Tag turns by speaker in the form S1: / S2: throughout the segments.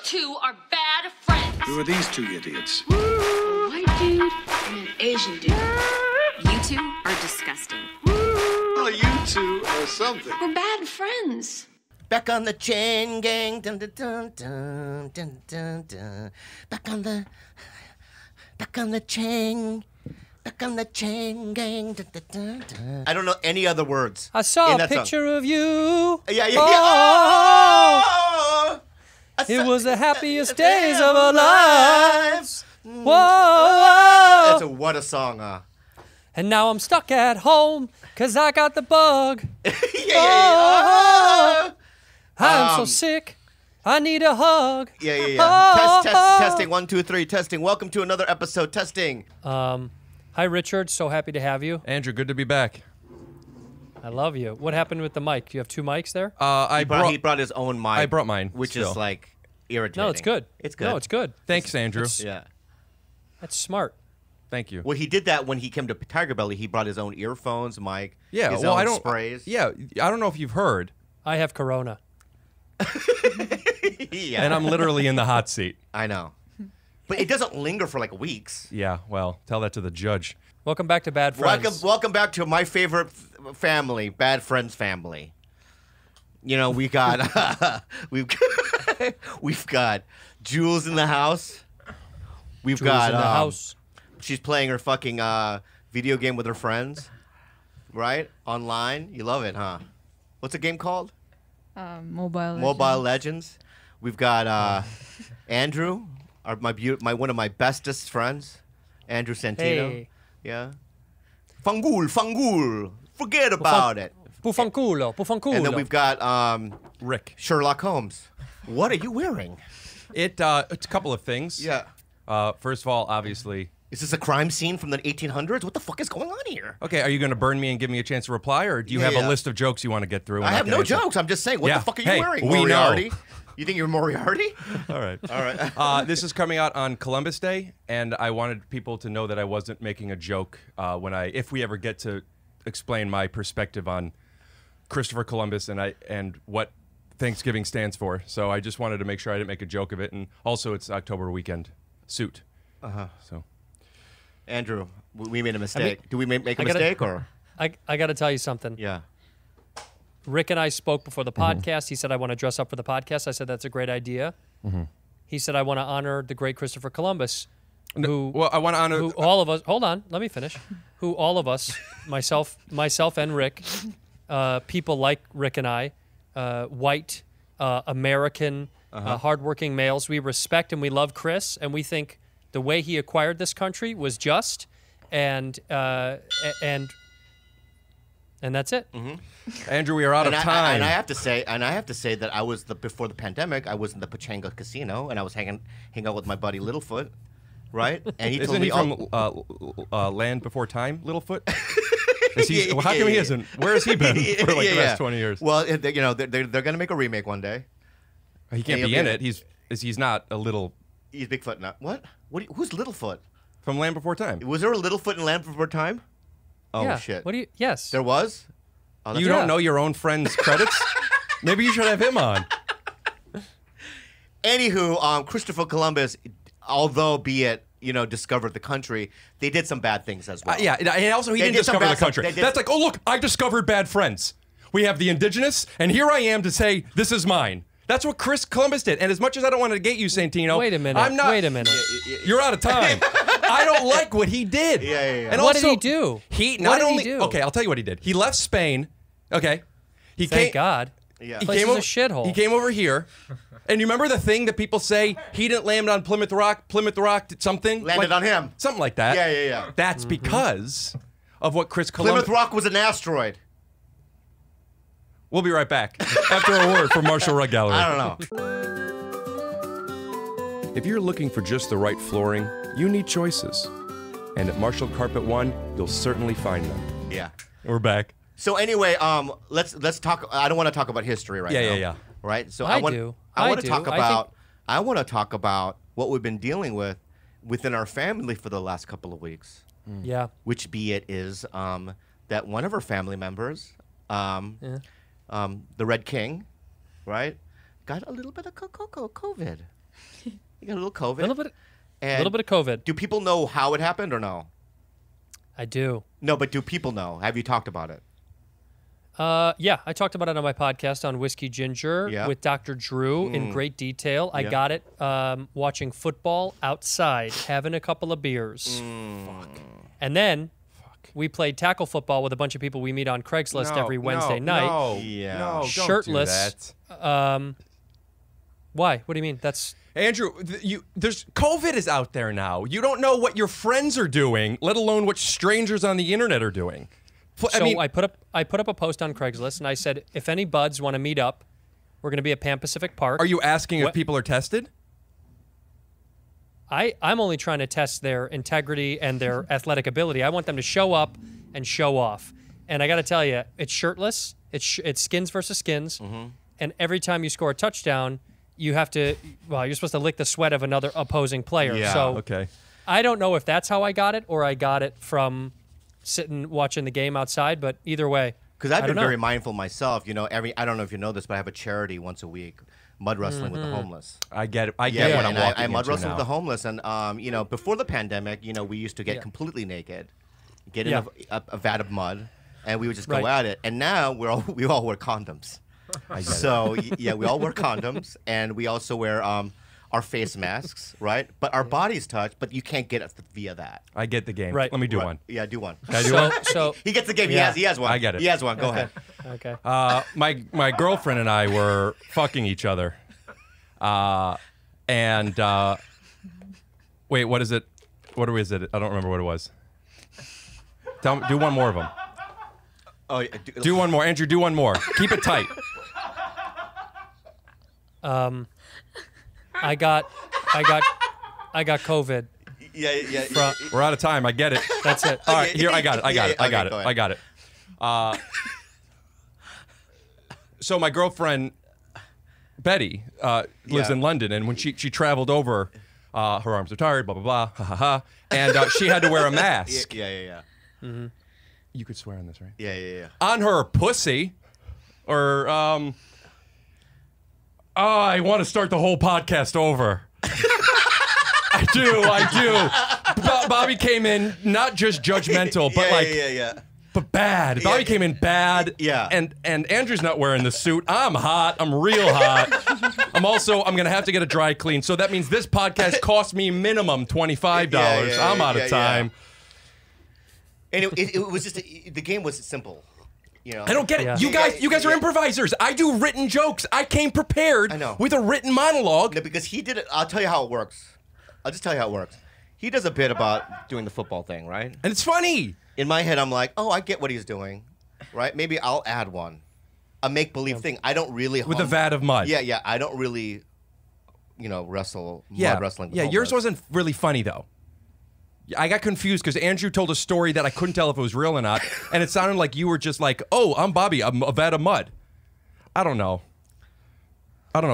S1: two are bad friends.
S2: Who are these two idiots?
S1: A white dude and an Asian dude.
S3: You two are disgusting.
S2: Well, you two are something.
S1: We're bad friends.
S4: Back on the chain gang, dun dun dun dun dun dun dun. Back on the chain. Back on the chain gang. Dun, dun, dun, dun. I don't know any other words.
S5: I saw
S4: in
S5: a
S4: that song.
S5: picture of you.
S4: Yeah.
S5: Oh, it was the happiest days of our lives. Whoa.
S4: What a song,
S5: And now I'm stuck at home because I got the bug.
S4: yeah.
S5: I'm so sick. I need a hug.
S4: Yeah. Testing. 1, 2, 3. Testing. Welcome to another episode. Testing.
S5: Hi, Richard. So happy to have you.
S6: Andrew, good to be back.
S5: I love you. What happened with the mic? You have two mics there?
S4: He brought his own mic.
S6: I brought mine,
S4: which
S6: still.
S4: is like irritating.
S5: No, it's good.
S4: It's good.
S5: No, it's good.
S6: Thanks, Andrew.
S4: Yeah.
S5: That's smart.
S6: Thank you.
S4: Well, he did that when he came to Tiger Belly. He brought his own earphones, mic,
S6: Yeah,
S4: his
S6: well,
S4: own
S6: I don't.
S4: sprays.
S6: Yeah, I don't know if you've heard,
S5: I have Corona.
S4: Yeah.
S6: and I'm literally in the hot seat.
S4: I know. But it doesn't linger for like weeks.
S6: Yeah, well, tell that to the judge.
S5: Welcome back to Bad Friends.
S4: Welcome back to my favorite family, Bad Friends family. You know, we got we've got Jules in the house. We've
S5: Jules
S4: got
S5: in the house.
S4: She's playing her fucking video game with her friends, right? Online. You love it, huh? What's the game called?
S7: Mobile
S4: Legends. We've got Andrew, one of my bestest friends, Andrew Santino.
S5: Hey.
S4: Yeah. Fangul. Forget about it.
S5: Bufanculo.
S4: And then we've got
S6: Rick.
S4: Sherlock Holmes. What are you wearing?
S6: It's a couple of things.
S4: Yeah.
S6: First of all, obviously.
S4: Is this a crime scene from the 1800s? What the fuck is going on here?
S6: Okay, are you going to burn me and give me a chance to reply, or do you have a list of jokes you want to get through?
S4: I have no jokes. I'm just saying, what the fuck are you wearing,
S6: we
S4: Moriarty?
S6: know.
S4: You think you're Moriarty?
S6: All right.
S4: All right.
S6: This is coming out on Columbus Day, and I wanted people to know that I wasn't making a joke if we ever get to explain my perspective on Christopher Columbus and what Thanksgiving stands for. So I just wanted to make sure I didn't make a joke of it, and also it's October weekend suit. So,
S4: Andrew, we made a mistake. Do we make a mistake or?
S5: I got to tell you something.
S4: Yeah.
S5: Rick and I spoke before the podcast. He said, I want to dress up for the podcast. I said, that's a great idea. He said, I want to honor the great Christopher Columbus, who
S6: I want to honor
S5: who all of us. Hold on, let me finish. Who all of us, myself and Rick, people like Rick and I, white, American, hardworking males, we respect and we love Chris, and we think the way he acquired this country was just, and that's it.
S6: Andrew, we are out of time.
S4: And I have to say that I was before the pandemic. I was in the Pachanga Casino, and I was hanging out with my buddy Littlefoot, right? And he told me
S6: from Land Before Time, Littlefoot? How come he isn't? Where has he been for like the last 20 years?
S4: Well, they're going to make a remake one day.
S6: He can't be in it. He's not a little.
S4: He's Bigfoot now. What? Who's Littlefoot?
S6: From Land Before Time.
S4: Was there a Littlefoot in Land Before Time? Oh
S5: yeah.
S4: shit!
S5: Yes.
S4: There was. Oh,
S6: you don't know your own friend's credits? Maybe you should have him on.
S4: Anywho, Christopher Columbus, although discovered the country, they did some bad things as well.
S6: Yeah, and also he didn't discover the country. That's like, oh look, I discovered bad friends. We have the indigenous, and here I am to say this is mine. That's what Chris Columbus did. And as much as I don't want to get you, Santino,
S5: wait a minute.
S6: I'm not.
S5: Wait a minute.
S6: You're out of time. I don't like what he did.
S4: Yeah.
S6: And
S5: what
S6: also,
S5: did he do?
S6: What did he do? Okay, I'll tell you what he did. He left Spain. Okay.
S5: Thank God.
S4: Yeah.
S5: Place is a shithole.
S6: He came over here. And you remember the thing that people say, he didn't land on Plymouth Rock did something?
S4: Landed on him.
S6: Something like that.
S4: Yeah.
S6: That's because of what Chris Columbus...
S4: Plymouth Rock was an asteroid.
S6: We'll be right back after a word from Marshall Rug Gallery.
S4: I don't know.
S6: If you're looking for just the right flooring, you need choices. And at Marshall Carpet One, you'll certainly find them.
S4: Yeah.
S6: We're back.
S4: So anyway, let's talk. I don't want to talk about history right now.
S6: Yeah.
S4: Right. So
S5: I
S4: want to talk about.
S5: I
S4: want to talk about what we've been dealing with within our family for the last couple of weeks.
S5: Yeah.
S4: Which is that one of our family members, the Red King, right, got a little bit of COVID. You got a little COVID.
S5: A little bit
S4: And
S5: of COVID.
S4: do people know how it happened or no?
S5: I do.
S4: No, but do people know? Have you talked about it?
S5: Yeah, I talked about it on my podcast on Whiskey Ginger with Dr. Drew in great detail. I got it watching football outside, having a couple of beers. And then we played tackle football with a bunch of people we meet on Craigslist every Wednesday night.
S6: No,
S4: Yeah.
S6: no, don't
S5: Shirtless.
S6: do that.
S5: Why? What do you mean? That's
S6: Andrew, there's COVID is out there now. You don't know what your friends are doing, let alone what strangers on the internet are doing.
S5: I put up a post on Craigslist and I said, if any buds want to meet up, we're going to be at Pan Pacific Park.
S6: Are you asking if people are tested?
S5: I'm only trying to test their integrity and their athletic ability. I want them to show up and show off. And I got to tell you, it's shirtless. It's skins versus skins. And every time you score a touchdown, you have to, you're supposed to lick the sweat of another opposing player.
S4: Yeah.
S5: So
S6: Okay.
S5: I don't know if that's how I got it or I got it from sitting watching the game outside, but either way.
S4: Because I've
S5: I
S4: been
S5: don't know.
S4: very mindful myself. You know, I don't know if you know this, but I have a charity once a week, mud wrestling with the homeless.
S6: I get it. I get what I'm
S4: and
S6: walking
S4: I mud
S6: into
S4: wrestle
S6: now.
S4: with the homeless, and you know, before the pandemic, you know, we used to get completely naked, get in a vat of mud, and we would just go at it. And now we all wear condoms. So yeah, we all wear condoms, and we also wear our face masks, right? But our bodies touch, but you can't get us via that.
S6: I get the game.
S5: Right.
S6: Let me do one.
S4: Yeah, do one.
S6: Can I do one?
S5: So
S4: He gets the game.
S5: Yeah.
S4: He has one.
S6: I get it.
S4: He has one. Go ahead.
S5: okay.
S6: My girlfriend and I were fucking each other. Wait, what is it? What is it? I don't remember what it was. Do one more of them.
S4: Oh, yeah,
S6: Do one more. Andrew, do one more. Keep it tight.
S5: I got COVID.
S4: yeah.
S6: We're out of time. I get it.
S5: That's it.
S6: All right, here, I got it. I got
S4: Okay,
S6: it.
S4: go ahead.
S6: I got it. So my girlfriend, Betty, lives in London, and when she traveled over, her arms are tired, blah, blah, blah, ha, ha, ha, and she had to wear a mask.
S4: Yeah.
S6: You could swear on this, right?
S4: Yeah.
S6: On her pussy, or, I want to start the whole podcast over. I do. Bobby came in not just judgmental, but but bad. Bobby came in bad.
S4: Yeah.
S6: And Andrew's not wearing the suit. I'm hot. I'm real hot. I'm gonna have to get a dry clean. So that means this podcast cost me minimum $25. I'm out of time.
S4: And it was just the game was simple. You know?
S6: I don't get it.
S5: Yeah.
S6: You guys are improvisers. I do written jokes. I came prepared
S4: I know.
S6: with a written monologue.
S4: No, because he did it. I'll tell you how it works. I'll just tell you how it works. He does a bit about doing the football thing, right?
S6: And it's funny.
S4: In my head, I'm like, oh, I get what he's doing, right? Maybe I'll add one, a make-believe thing. I don't really
S6: With a vat of mud.
S4: Yeah. I don't really, wrestle mud wrestling. With
S6: yours
S4: homeless.
S6: wasn't really funny though. I got confused because Andrew told a story that I couldn't tell if it was real or not, and it sounded like you were just like, "Oh, I'm Bobby. I'm a vat of mud." I don't know.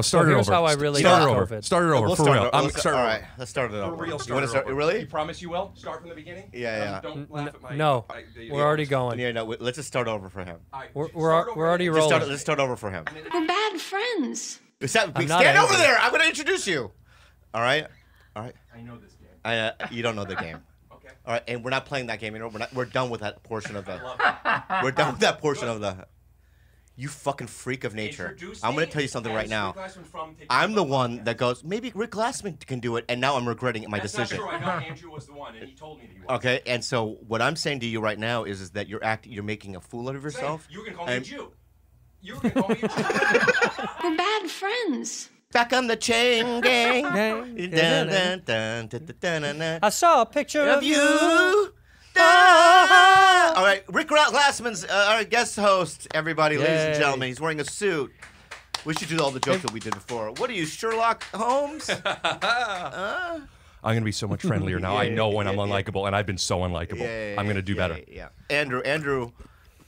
S6: Start it
S5: here's
S6: over.
S5: how I really
S6: start
S5: got
S6: it over.
S5: COVID.
S6: Start it over
S4: We'll
S6: for
S4: start
S6: real.
S4: it-
S6: I'm
S4: let's-
S6: start
S4: all
S6: over.
S4: right, let's start it over.
S6: For real,
S4: You
S6: start
S4: want
S6: it
S4: to start?
S6: over.
S4: Really?
S6: You promise you will? Start from the beginning?
S4: Yeah.
S6: Don't laugh at my...
S5: No, we're already going.
S4: Yeah, no. Let's just start over for him.
S6: All right,
S5: We're
S6: start over.
S5: already
S4: Just
S5: rolling.
S4: let's start over for him.
S1: We're bad friends.
S4: Stand
S5: not
S4: over
S5: angry.
S4: there. I'm going to introduce you. All right.
S6: I know this game.
S4: You don't know the game.
S6: Okay.
S4: All right, and we're not playing that game anymore. We're done with that portion of the. We're done with that portion of the. You fucking freak of nature. I'm gonna tell you something right now. I'm the one that goes, maybe Rick Glassman can do it, and now I'm regretting my decision.
S6: That's not true. I know Andrew was the one, and he told me that he was.
S4: Okay, and so what I'm saying to you right now is that you're making a fool out of yourself.
S6: You can call me a
S4: and-
S6: Jew. You can call me a Jew.
S1: We're bad friends.
S4: Back on the chain gang.
S5: Gang.
S4: Dun, dun, dun, dun, dun, dun, dun, dun.
S5: I saw a picture
S4: Of you. Ah! All right, Rick Glassman's our guest host, everybody, ladies and
S5: Yay.
S4: gentlemen. He's wearing a suit. We should do all the jokes that we did before. What are you, Sherlock Holmes?
S6: I'm gonna be so much friendlier now. I know when I'm unlikable, and I've been so unlikable. I'm gonna do better.
S4: Yeah. Andrew,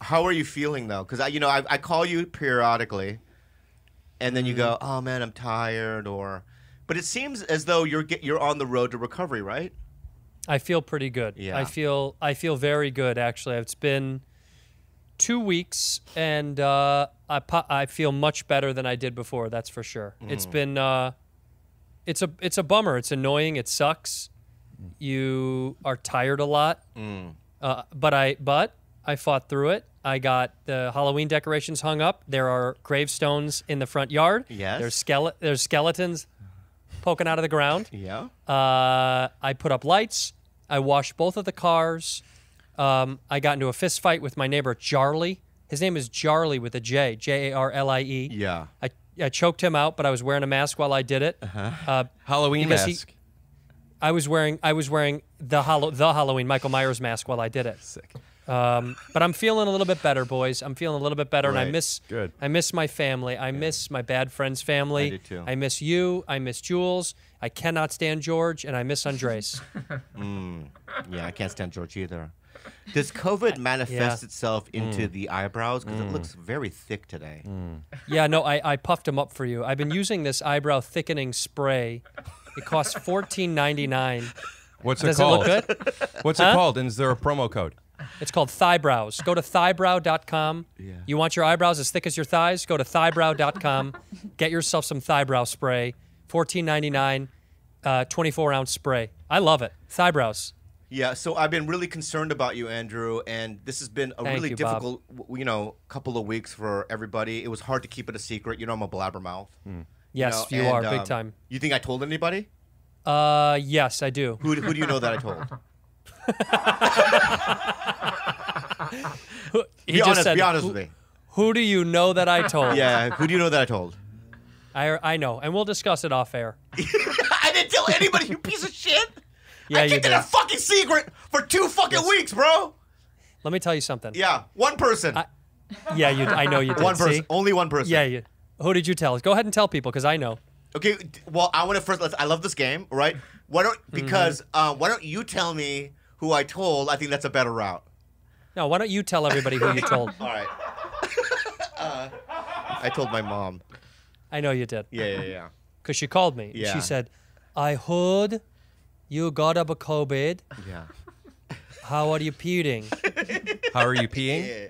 S4: how are you feeling though? Because I call you periodically, and then you go, "Oh man, I'm tired," but it seems as though you're on the road to recovery, right?
S5: I feel pretty good.
S4: Yeah.
S5: I feel very good actually. It's been 2 weeks and I feel much better than I did before. That's for sure. It's been it's a bummer. It's annoying. It sucks. You are tired a lot. But I fought through it. I got the Halloween decorations hung up. There are gravestones in the front yard.
S4: Yes.
S5: There's skeletons poking out of the ground.
S4: Yeah.
S5: I put up lights. I washed both of the cars. I got into a fist fight with my neighbor, Jarlie. His name is Jarlie with a J, Jarlie.
S4: Yeah.
S5: I choked him out, but I was wearing a mask while I did it.
S6: Halloween
S5: because
S6: mask.
S5: I was wearing the Halloween Michael Myers mask while I did it.
S6: Sick.
S5: But I'm feeling a little bit better, boys. I'm feeling a little bit better, and
S4: Right.
S5: I miss my family. I miss my bad friend's family.
S4: I do too.
S5: I miss you. I miss Jules. I cannot stand George, and I miss Andres.
S4: Yeah, I can't stand George either. Does COVID manifest itself into the eyebrows? Because it looks very thick today.
S5: Yeah, no, I puffed him up for you. I've been using this eyebrow thickening spray. It costs $14.99.
S6: What's it
S5: Does
S6: called?
S5: it look good?
S6: What's it called? And is there a promo code?
S5: It's called Thighbrows. Go to thighbrow.com.
S4: Yeah.
S5: You want your eyebrows as thick as your thighs? Go to thighbrow.com. Get yourself some Thighbrow spray. $14.99, 24-ounce spray. I love it. Thighbrows.
S4: Yeah, so I've been really concerned about you, Andrew, and this has been a
S5: Thank
S4: really
S5: you, Bob.
S4: difficult, couple of weeks for everybody. It was hard to keep it a secret. You know, I'm a blabbermouth.
S5: Yes, you
S4: and,
S5: are, big time.
S4: You think I told anybody?
S5: Yes, I do.
S4: Who do you know that I told?
S5: He just said,
S4: be honest with me.
S5: Who do you know that I told?
S4: Yeah, who do you know that I told?
S5: I know, and we'll discuss it off air.
S4: I didn't tell anybody, you piece of shit.
S5: Yeah,
S4: I
S5: you
S4: kept it
S5: did.
S4: a fucking secret for 2 fucking weeks, bro.
S5: Let me tell you something.
S4: Yeah, one person.
S5: Yeah, I know you did.
S4: One person.
S5: See?
S4: Only one person.
S5: Yeah, who did you tell? Go ahead and tell people, because I know.
S4: Okay, well, I want to first. I love this game, right? Why don't you tell me who I told? I think that's a better route.
S5: No, why don't you tell everybody who you told?
S4: All right. I told my mom.
S5: I know you did.
S4: Yeah.
S5: Because she called me.
S4: Yeah.
S5: She said, I heard you got a COVID.
S4: Yeah.
S5: How are you peeing?
S6: How are you peeing?
S4: Yeah.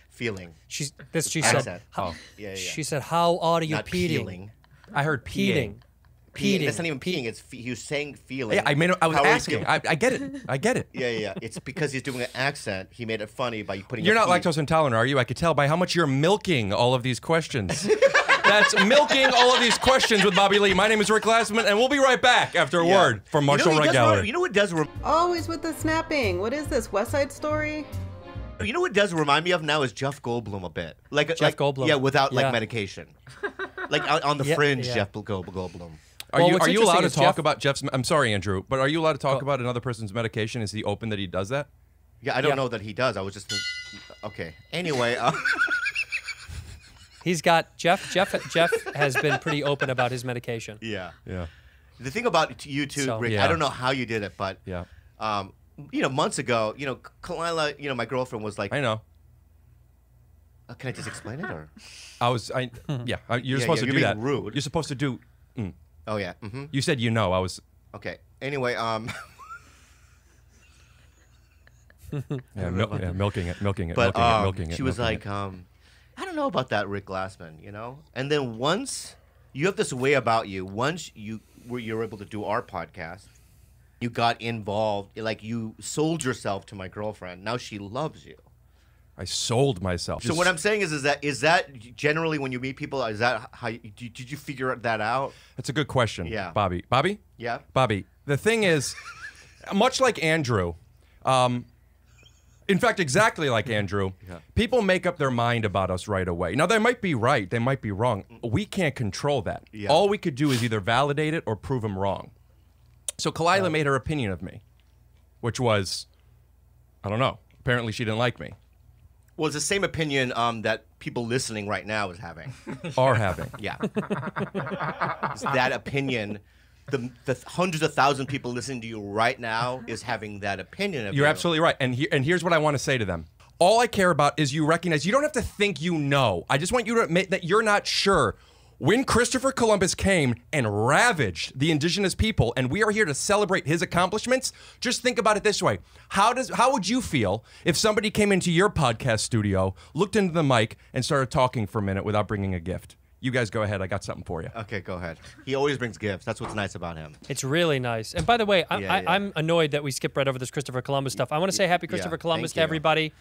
S4: Feeling.
S5: She
S4: Accent.
S5: said,
S6: Oh.
S4: Yeah.
S5: she said, how are you
S4: Not
S5: peeing?
S4: peeling.
S6: I heard peeing.
S5: Peeing.
S4: That's not even peeing. It's he was saying feeling.
S6: Yeah, I was
S4: How are you
S6: asking.
S4: feeling?
S6: I get it. I get it.
S4: Yeah. It's because he's doing an accent. He made it funny by putting.
S6: You're
S4: a
S6: not
S4: P.
S6: lactose intolerant, are you? I could tell by how much you're milking all of these questions. That's milking all of these questions with Bobby Lee. My name is Rick Glassman, and we'll be right back after a word from Marshall Red
S4: You know what does?
S8: Always with the snapping. What is this, West Side Story?
S4: You know what does remind me of now is Jeff Goldblum a bit. Jeff
S5: Goldblum.
S4: Yeah, without
S5: Yeah.
S4: medication. Like on the
S5: Yeah,
S4: fringe,
S5: yeah.
S4: Jeff Goldblum.
S6: Are
S5: Well,
S6: you
S5: what's
S6: are you allowed to
S5: interesting
S6: talk
S5: is Jeff-
S6: about Jeff's? I'm sorry, Andrew, but are you allowed to talk about another person's medication? Is he open that he does that?
S4: Yeah, I don't
S5: Yeah.
S4: know that he does. I was just okay. Anyway,
S5: He's got Jeff has been pretty open about his medication.
S4: yeah.
S6: Yeah.
S4: The thing about you two,
S5: So-
S4: Rick,
S6: Yeah.
S4: I don't know how you did it, but
S6: Yeah.
S4: months ago, Kalila, my girlfriend was like,
S6: I know.
S4: Can I just explain it or?
S6: You're supposed
S4: Yeah,
S6: to
S4: you're
S6: do
S4: being
S6: that.
S4: rude.
S6: You're supposed to do.
S4: Oh yeah. Mm-hmm.
S6: You said I was.
S4: Okay. Anyway,
S6: Yeah, milking it.
S4: but
S6: milking it.
S4: she was
S6: milking
S4: like,
S6: it.
S4: I don't know about that Rick Glassman, And then once you have this way about you, once you're able to do our podcast, you got involved, like you sold yourself to my girlfriend. Now she loves you.
S6: I sold myself.
S4: So what I'm saying is that generally when you meet people, is that how did you figure that out?
S6: That's a good question.
S4: Yeah.
S6: Bobby.
S4: Yeah.
S6: Bobby. The thing is, much like Andrew, in fact, exactly like Andrew, people make up their mind about us right away. Now, they might be right, they might be wrong. We can't control that.
S4: Yeah.
S6: All we could do is either validate it or prove them wrong. So Kalila made her opinion of me, which was, I don't know. Apparently, she didn't like me.
S4: Well, it's the same opinion that people listening right now is having.
S6: Are having.
S4: Yeah. It's that opinion. The hundreds of thousands of people listening to you right now is having that opinion of you.
S6: You're absolutely right. And here's what I want to say to them. All I care about is you recognize, you don't have to think you know. I just want you to admit that you're not sure. When Christopher Columbus came and ravaged the indigenous people, and we are here to celebrate his accomplishments, just think about it this way. How would you feel if somebody came into your podcast studio, looked into the mic, and started talking for a minute without bringing a gift? You guys go ahead. I got something for you.
S4: Okay, go ahead. He always brings gifts. That's what's nice about him.
S5: It's really nice. And by the way, I'm annoyed that we skipped right over this Christopher Columbus stuff. I want to say happy Christopher Columbus to everybody,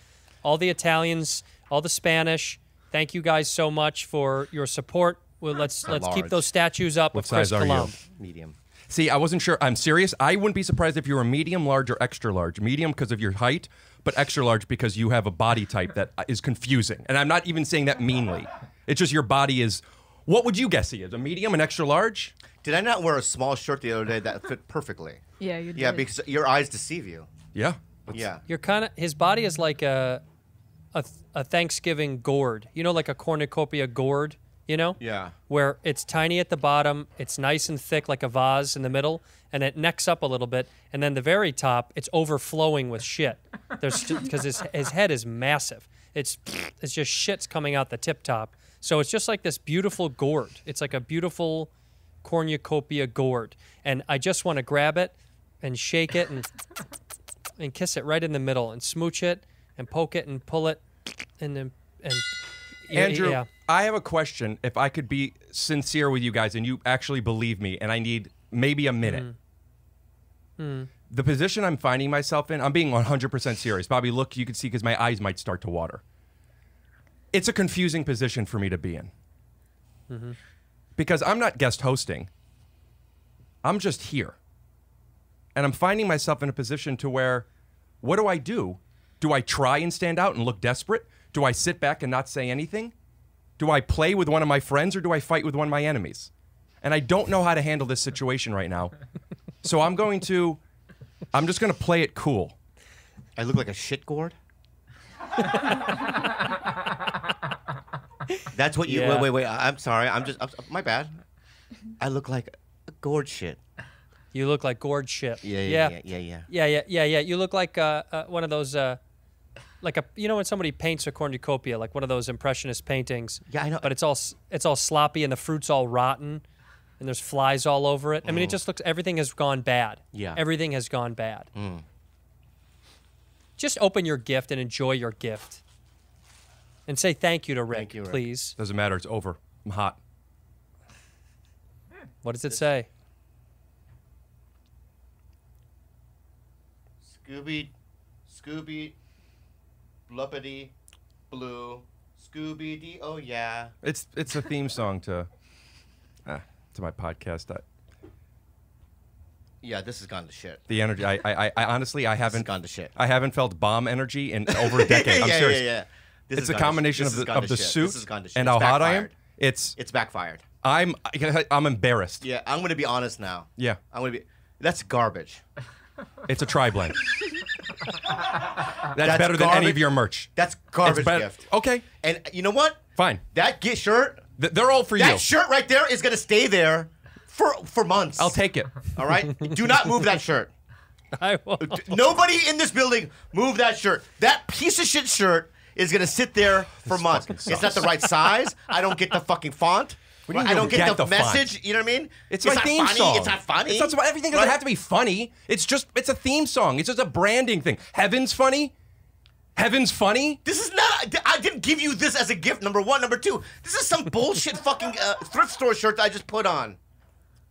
S5: all the Italians, all the Spanish. Thank you guys so much for your support. Well, let's keep those statues up with Chris Columbus.
S4: Medium.
S6: See, I wasn't sure. I'm serious. I wouldn't be surprised if you were medium, large, or extra large. Medium because of your height, but extra large because you have a body type that is confusing. And I'm not even saying that meanly. It's just your body is. What would you guess he is? A medium, an extra large?
S4: Did I not wear a small shirt the other day that fit perfectly?
S7: Yeah, you did.
S4: Yeah, because your eyes deceive you.
S6: Yeah.
S4: Yeah.
S5: You're kind of his body is like a Thanksgiving gourd. You know, like a cornucopia gourd. You know?
S4: Yeah.
S5: Where it's tiny at the bottom, it's nice and thick like a vase in the middle, and it necks up a little bit, and then the very top, it's overflowing with shit. Because his head is massive. It's just shit's coming out the tip top. So it's just like this beautiful gourd. It's like a beautiful cornucopia gourd. And I just want to grab it and shake it and kiss it right in the middle and smooch it and poke it and pull it and
S6: Andrew,
S5: yeah.
S6: I have a question. If I could be sincere with you guys and you actually believe me, and I need maybe a minute. The position I'm finding myself in, I'm being 100% serious. Bobby, look, you can see because my eyes might start to water. It's a confusing position for me to be in. Because I'm not guest hosting. I'm just here. And I'm finding myself in a position to where, what do I do? Do I try and stand out and look desperate? Do I sit back and not say anything? Do I play with one of my friends or do I fight with one of my enemies? And I don't know how to handle this situation right now. So I'm just going to play it cool.
S4: I look like a shit gourd? That's what you...
S5: Yeah.
S4: Wait. I'm sorry. My bad. I look like a gourd shit.
S5: You look like gourd shit.
S4: Yeah.
S5: You look like one of those... you know when somebody paints a cornucopia, like one of those impressionist paintings.
S4: Yeah, I know.
S5: But it's all sloppy and the fruit's all rotten, and there's flies all over it. I mean, it just looks. Everything has gone bad.
S4: Yeah.
S5: Everything has gone bad. Just open your gift and enjoy your gift, and say thank you to Rick,
S4: Thank you, Rick.
S5: please.
S6: Doesn't matter. It's over. I'm hot.
S5: What does it say?
S4: Scooby, bluppity, blue, Scooby Dee. Oh yeah.
S6: It's a theme song to my podcast.
S4: Yeah, this has gone to shit.
S6: The energy. I honestly I haven't
S4: gone to shit.
S6: I haven't felt bomb energy in over a decade. I'm serious.
S4: Yeah.
S6: It's a combination of the suit and
S4: It's
S6: how hot I am.
S4: backfired.
S6: It's
S4: backfired.
S6: I'm embarrassed.
S4: Yeah, I'm gonna be honest now.
S6: Yeah.
S4: That's garbage.
S6: It's a tri-blend. That's better than any of your merch.
S4: That's garbage
S6: It's
S4: gift.
S6: Okay.
S4: And you know what?
S6: Fine.
S4: That shirt.
S6: They're all for you.
S4: That shirt right there is gonna stay there for months.
S6: I'll take it.
S4: All right. Do not move that shirt.
S5: I won't.
S4: Nobody in this building move that shirt. That piece of shit shirt is gonna sit there for months. It's not the right size. I don't get the fucking font.
S6: What do you
S4: I don't get the
S6: font?
S4: message. You know what I mean?
S6: It's my
S4: not
S6: theme
S4: funny.
S6: song.
S4: It's not funny.
S6: It's not, everything doesn't have to be funny. It's a theme song. It's just a branding thing. Heaven's funny. Heaven's funny.
S4: This is not. I didn't give you this as a gift. Number one. Number two. This is some bullshit fucking thrift store shirt that I just put on.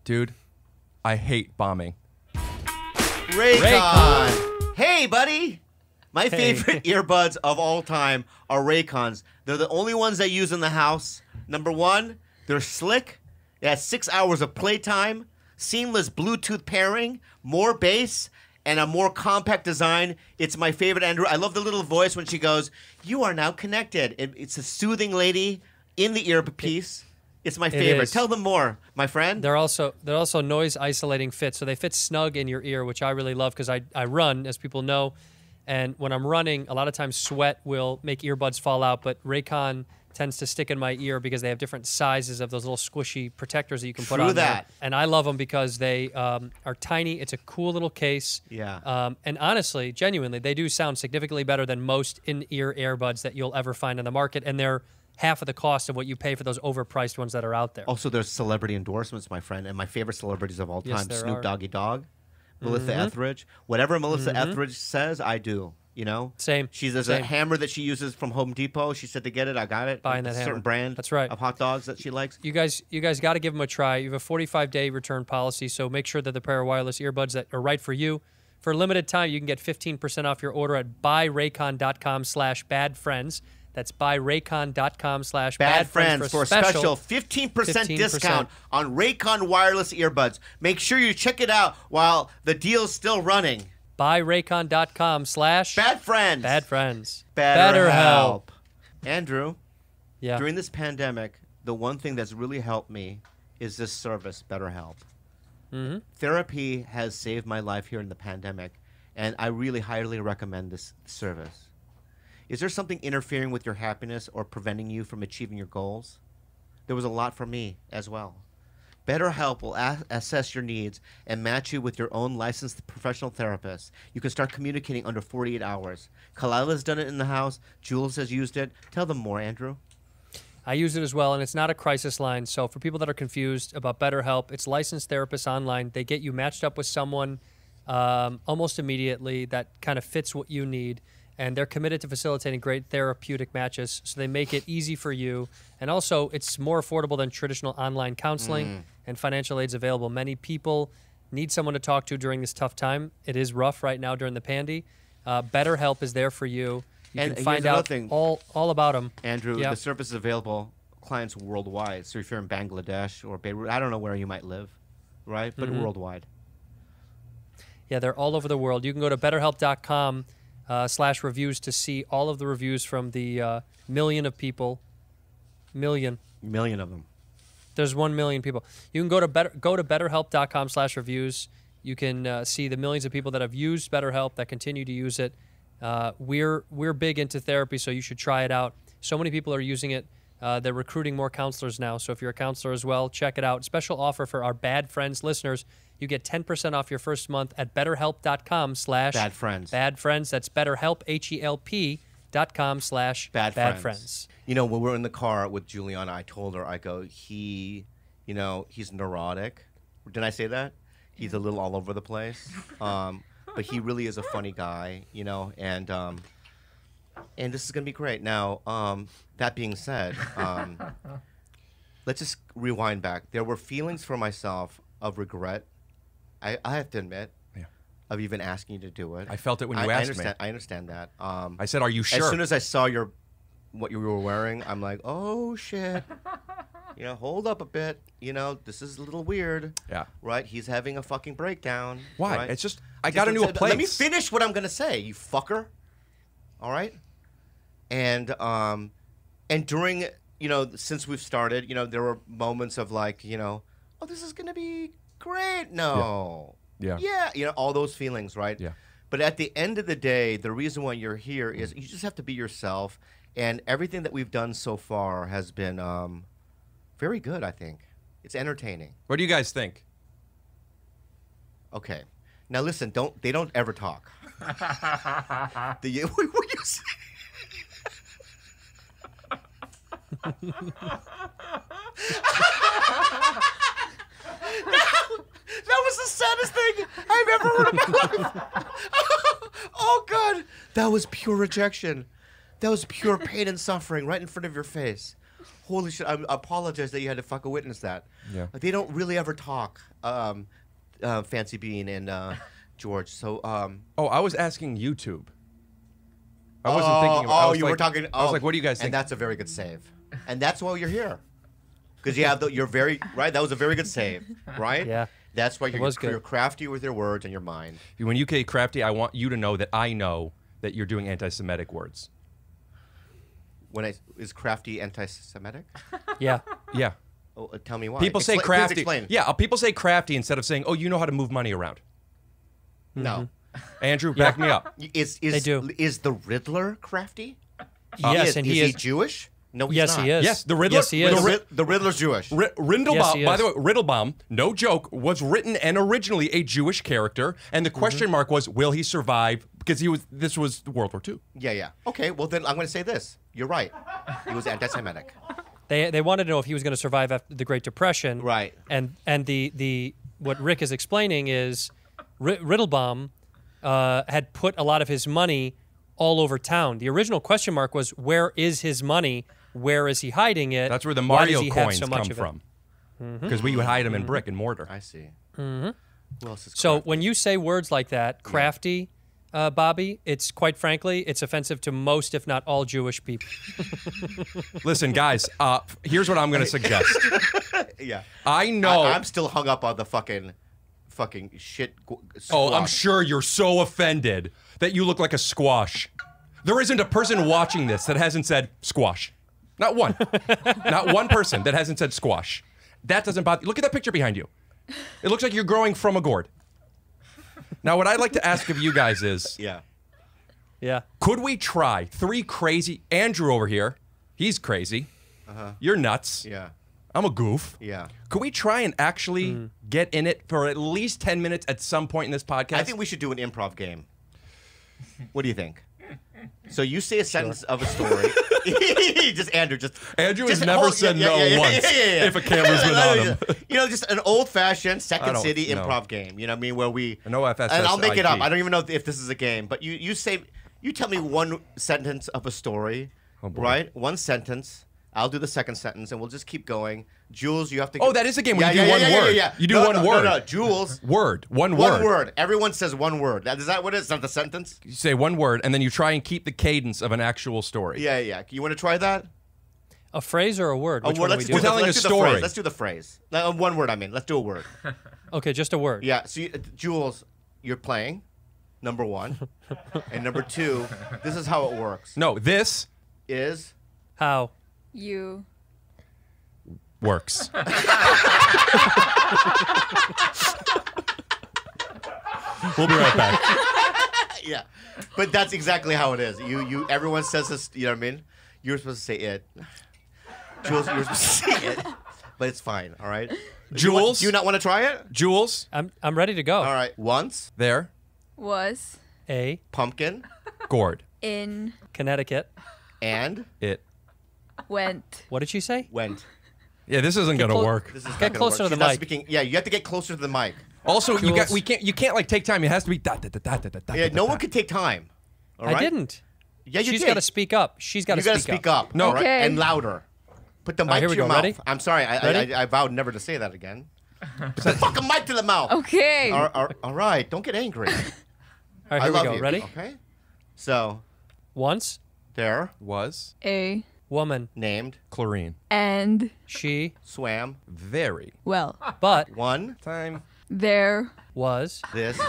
S6: Dude, I hate bombing.
S4: Raycon. Hey, buddy. My favorite earbuds of all time are Raycons. They're the only ones I use in the house. Number one, they're slick. It has 6 hours of playtime, seamless Bluetooth pairing, more bass, and a more compact design. It's my favorite Andrew. I love the little voice when she goes, "You are now connected." It's a soothing lady in the earpiece. It's my favorite.
S5: is.
S4: Tell them more, my friend.
S5: They're also noise isolating fit, so they fit snug in your ear, which I really love because I run, as people know, and when I'm running, a lot of times sweat will make earbuds fall out, but Raycon tends to stick in my ear because they have different sizes of those little squishy protectors that you can put
S4: True
S5: on
S4: that.
S5: there. And I love them because they are tiny. It's a cool little case.
S4: Yeah.
S5: And honestly, genuinely, they do sound significantly better than most in-ear earbuds that you'll ever find in the market, and they're half of the cost of what you pay for those overpriced ones that are out there.
S4: Also, there's celebrity endorsements, my friend, and my favorite celebrities of all
S5: Yes,
S4: time,
S5: there
S4: Snoop
S5: are.
S4: Doggy Dogg, Melissa Etheridge. Whatever Melissa Etheridge says, I do. You know,
S5: Same.
S4: There's a hammer that she uses from Home Depot. She said to get it. I got it.
S5: Buying that
S4: a
S5: hammer.
S4: certain brand.
S5: That's right.
S4: Of hot dogs that she likes.
S5: You guys got to give them a try. You have a 45-day return policy, so make sure that the pair of wireless earbuds that are right for you. For a limited time, you can get 15% off your order at buyraycon.com/badfriends. That's buyraycon.com/badfriends
S4: for a special 15% discount on Raycon wireless earbuds. Make sure you check it out while the deal's still running.
S5: buyraycon.com/badfriends.
S4: Badfriends.
S5: BetterHelp.
S4: Andrew,
S5: Yeah.
S4: during this pandemic, the one thing that's really helped me is this service, BetterHelp.
S5: Mm-hmm.
S4: Therapy has saved my life here in the pandemic, and I really highly recommend this service. Is there something interfering with your happiness or preventing you from achieving your goals? There was a lot for me as well. BetterHelp will assess your needs and match you with your own licensed professional therapist. You can start communicating under 48 hours. Kalila's done it in the house. Jules has used it. Tell them more, Andrew.
S5: I use it as well, and it's not a crisis line. So for people that are confused about BetterHelp, it's licensed therapists online. They get you matched up with someone almost immediately that kind of fits what you need. And they're committed to facilitating great therapeutic matches, so they make it easy for you. And also, it's more affordable than traditional online counseling, and financial aid's available. Many people need someone to talk to during this tough time. It is rough right now during the pandy. BetterHelp is there for you. You can find out all about them.
S4: Andrew, the service is available clients worldwide. So if you're in Bangladesh or Beirut, I don't know where you might live, right? But worldwide.
S5: Yeah, they're all over the world. You can go to betterhelp.com /reviews to see all of the reviews from the million of people. Million
S4: of them.
S5: There's 1 million people. You can go to betterhelp.com /reviews. You can see the millions of people that have used BetterHelp, that continue to use it. We're big into therapy, so you should try it out. So many people are using it. They're recruiting more counselors now. So if you're a counselor as well, check it out. Special offer for our Bad Friends listeners. You get 10% off your first month at betterhelp.com/badfriends. Badfriends. That's betterhelp, HELP.com /badfriends.
S4: You know, when we're in the car with Juliana, I told her, I go, he's neurotic. Did I say that? He's a little all over the place. But he really is a funny guy, and this is going to be great. Now, that being said, let's just rewind back. There were feelings for myself of regret. I have to admit, of even asking you to do it.
S6: I felt it when you asked me.
S4: I understand that.
S6: I said, "Are you sure?"
S4: As soon as I saw what you were wearing, I'm like, "Oh shit." Hold up a bit. This is a little weird.
S6: Yeah.
S4: Right? He's having a fucking breakdown.
S6: Why?
S4: Right?
S6: It's just I got into a place.
S4: Let me finish what I'm gonna say, you fucker. All right. And during since we've started, there were moments of like, oh, this is gonna be great. No.
S6: Yeah.
S4: Yeah. All those feelings, right?
S6: Yeah.
S4: But at the end of the day, the reason why you're here is you just have to be yourself, and everything that we've done so far has been very good. I think it's entertaining.
S6: What do you guys think?
S4: Okay. Now listen, they don't ever talk. That was the saddest thing I've ever heard in my life. Oh God, that was pure rejection. That was pure pain and suffering right in front of your face. Holy shit! I apologize that you had to fucking witness that.
S6: Yeah.
S4: They don't really ever talk. Fancy Bean and George. So.
S6: I was asking YouTube. I wasn't thinking.
S4: Were talking.
S6: I was like, "What do you guys think?"
S4: And that's a very good save. And that's why you're here, because you're very right. That was a very good save, right?
S5: Yeah.
S4: That's why you're crafty with your words and your mind.
S6: When you say crafty, I want you to know that I know that you're doing anti-Semitic words.
S4: Is crafty anti-Semitic?
S5: Yeah.
S6: Yeah.
S4: Oh, tell me why.
S6: People say crafty.
S4: Please explain.
S6: Yeah, people say crafty instead of saying, "Oh, you know how to move money around."
S4: No.
S6: Andrew, back me up.
S5: They do.
S4: Is the Riddler crafty?
S5: Yes, and
S4: is
S5: he is.
S4: He Jewish? No, he's
S5: Yes,
S4: not.
S5: he is.
S6: Yes, the Riddler.
S5: Yes, he is.
S4: The Riddler's Jewish.
S6: Rindelbaum,
S5: Yes, he
S6: by
S5: is.
S6: the way, Riddlebaum, no joke, was written and originally a Jewish character, and the question mark was, will he survive? Because this was World War II.
S4: Yeah. Okay, well then I'm going to say this. You're right. He was anti-Semitic.
S5: They wanted to know if he was going to survive after the Great Depression.
S4: Right.
S5: And the what Rick is explaining is Riddlebaum had put a lot of his money all over town. The original question mark was, where is his money? Where is he hiding it?
S6: That's where the
S5: Why does
S6: Mario
S5: he have
S6: coins
S5: so much
S6: come
S5: of it?
S6: from. Because we would hide them in brick and mortar.
S4: I see. Who else is
S5: So
S4: crafty?
S5: when you say words like that, crafty, Bobby, it's quite frankly, it's offensive to most, if not all, Jewish people.
S6: Listen, guys, here's what I'm going to suggest.
S4: Yeah.
S6: I know.
S4: I'm still hung up on the fucking shit.
S6: Oh,
S4: squash.
S6: I'm sure you're so offended that you look like a squash. There isn't a person watching this that hasn't said squash. Not one. Not one person that hasn't said squash. That doesn't bother you. Look at that picture behind you. It looks like you're growing from a gourd. Now, what I'd like to ask of you guys is,
S5: Yeah.
S6: could we try three crazy... Andrew over here, he's crazy. You're nuts.
S4: Yeah.
S6: I'm a goof.
S4: Yeah.
S6: Could we try and actually get in it for at least 10 minutes at some point in this podcast?
S4: I think we should do an improv game. What do you think? So you say a sentence of a story. Andrew
S6: has never said no once if a camera's been on him.
S4: You know, just an old-fashioned Second
S6: don't
S4: City
S6: know.
S4: improv game. You know what I mean? Where we
S6: No FSS
S4: and I'll make it up.
S6: IP.
S4: I don't even know if this is a game, but you tell me one sentence of a story,
S6: boy.
S4: right? One sentence. I'll do the second sentence, and we'll just keep going. Jules, you have to.
S6: Oh, that is a game where you do one word.
S4: Yeah.
S6: You do
S4: No,
S6: one
S4: no,
S6: word.
S4: No, Jules.
S6: Word. One
S4: One
S6: word.
S4: word. Everyone says one word. Is that what it is? It's not the sentence?
S6: You say one word, and then you try and keep the cadence of an actual story.
S4: Yeah. You want to try that?
S5: A phrase or a word? Which
S4: A word.
S5: one are we
S4: Let's
S5: doing?
S6: We're telling
S4: let's
S6: a
S4: do the
S6: story.
S4: phrase. Let's do the phrase. One word, I mean. Let's do a word.
S5: Okay, just a word.
S4: Yeah. So, Jules, you're playing, number one. And number two, this is how it works.
S6: No, this
S4: Is
S5: How?
S7: You.
S6: works. We'll be right back.
S4: yeah. But that's exactly how it is. Everyone says this, you know what I mean? You're supposed to say it. Jules, you're supposed to say it. But it's fine, all right?
S6: Jules?
S4: Do you not want to try it?
S6: Jules,
S5: I'm ready to go.
S4: All right. Once,
S6: there,
S7: Was.
S5: A.
S4: pumpkin,
S6: gourd,
S7: In.
S5: Connecticut.
S4: and
S6: it.
S7: Went.
S5: What did she say?
S4: went.
S6: Yeah, this isn't gonna
S5: clo-
S6: work.
S4: This is not
S5: Get
S4: gonna
S5: closer
S4: work.
S5: to the
S4: She's not
S5: mic.
S4: Speaking, yeah, you have to get closer to the mic.
S6: Also,
S5: Jules.
S6: you can't like take time. It has to be da da da da da da da.
S4: Yeah,
S6: da,
S4: no
S6: da.
S4: one could take time. All right?
S5: I didn't.
S4: Yeah, you
S5: She's
S4: did.
S5: got to speak up. She's got
S4: You
S5: to
S4: gotta
S5: speak
S4: speak up.
S6: No.
S4: all right?
S7: Okay.
S4: And louder. Put the
S5: right,
S4: mic
S5: here
S4: to
S5: we
S4: your
S5: go.
S4: mouth.
S5: Ready?
S4: I'm sorry.
S5: Ready?
S4: I vowed never to say that again. Put the fucking mic to the mouth.
S7: Okay.
S4: All right. Don't get angry.
S5: All right,
S4: I
S5: here we
S4: love
S5: go.
S4: you.
S5: Ready?
S4: Okay. So
S5: Once,
S4: there,
S6: Was
S7: A.
S5: woman,
S4: named,
S6: chlorine.
S7: And.
S5: she,
S4: swam,
S6: Very
S7: Well.
S5: but
S4: one,
S6: time.
S7: There.
S5: was
S4: this,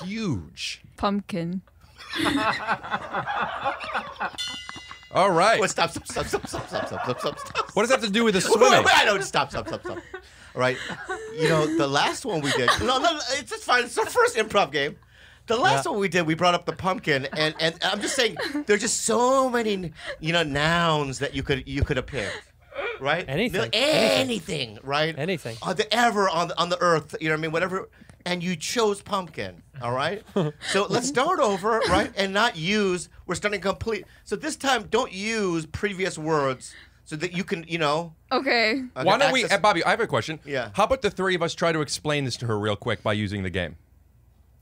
S6: Huge.
S7: Pumpkin.
S6: All right.
S4: Wait, stop.
S6: What does that have to do with the swimming?
S4: Wait, I know. Stop. All right. You know, the last one we did. No, it's just fine. It's our first improv game. The last one we did, we brought up the pumpkin, and I'm just saying, there's just so many, nouns that you could have picked, right?
S5: Anything.
S4: Anything, right?
S5: Anything.
S4: Ever on the earth, you know what I mean? Whatever. And you chose pumpkin, all right? So let's start over, right? And not use, we're starting complete. So this time, don't use previous words so that you can,
S7: Okay.
S6: Why don't we,
S4: access-
S6: Bobby? I have a question.
S4: Yeah.
S6: How about the three of us try to explain this to her real quick by using the game?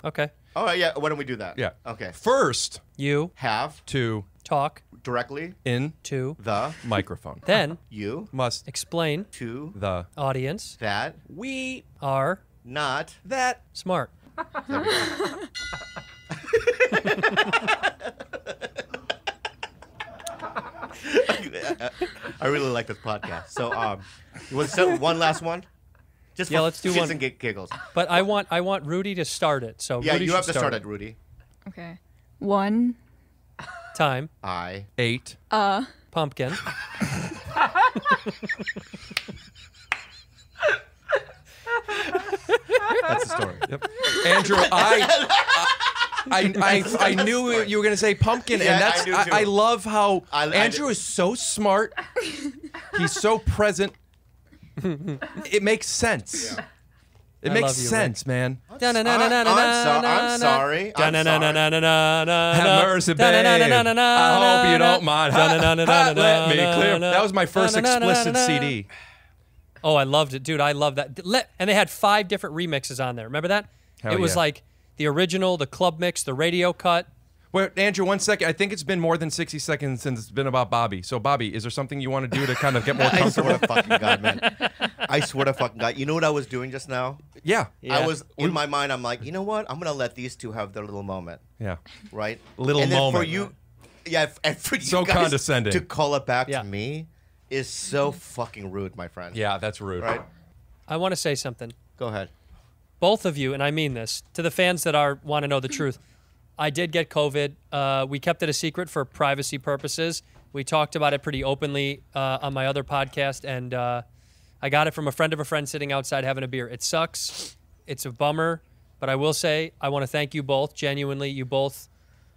S5: okay.
S4: All right, yeah. Why don't we do that?
S6: Yeah.
S4: Okay.
S6: First,
S5: You
S4: Have
S6: to
S5: talk
S4: directly
S6: in
S5: to
S4: the
S6: microphone.
S5: then
S4: you
S6: Must
S5: explain
S4: to
S6: the
S5: audience
S4: that
S6: we
S5: are
S4: not
S6: that
S5: smart.
S4: I really like this podcast. So, you want to set one last one? Just
S5: Yeah,
S4: for
S5: let's do
S4: shits
S5: one.
S4: and giggles.
S5: But I want Rudy to start it. So
S4: Yeah,
S5: Rudy
S4: you
S5: should
S4: have to start it, Rudy.
S7: Okay. One.
S5: Time,
S4: I
S6: ate
S5: pumpkin,
S4: That's the story.
S6: Andrew. I knew you were gonna say pumpkin,
S4: Yeah,
S6: and that's
S4: I knew too.
S6: I love how
S4: I
S6: Andrew is so smart. He's so present. It makes sense. It
S5: I
S6: makes
S5: love you,
S6: sense, man.
S4: I'm sorry. I'm sorry.
S6: Have mercy, babe. I hope you don't mind. Let me clear. That was my first explicit CD.
S5: Oh, I loved it, dude. I love that. And they had 5 different remixes on there. Remember that?
S6: Hell
S5: It was
S6: yeah.
S5: like the original, the club mix, the radio cut.
S6: Wait, Andrew, 1 second. I think it's been more than 60 seconds since it's been about Bobby. So, Bobby, is there something you want to do to kind of get more
S4: I
S6: comfortable?
S4: swear to fucking God, man. I swear to fucking God. You know what I was doing just now?
S6: Yeah.
S4: I was, in my mind, I'm like, you know what? I'm going to let these two have their little moment.
S6: Yeah.
S4: Right?
S6: Little
S4: and then
S6: moment.
S4: for you, and for you
S6: So
S4: guys
S6: condescending.
S4: to call it back to me is so fucking rude, my friend.
S6: Yeah, that's rude.
S4: Right?
S5: I want to say something.
S4: Go ahead.
S5: Both of you, and I mean this, to the fans that want to know the truth, I did get COVID. We kept it a secret for privacy purposes. We talked about it pretty openly on my other podcast, and I got it from a friend of a friend sitting outside having a beer. It sucks. It's a bummer, but I will say I want to thank you both. Genuinely, you both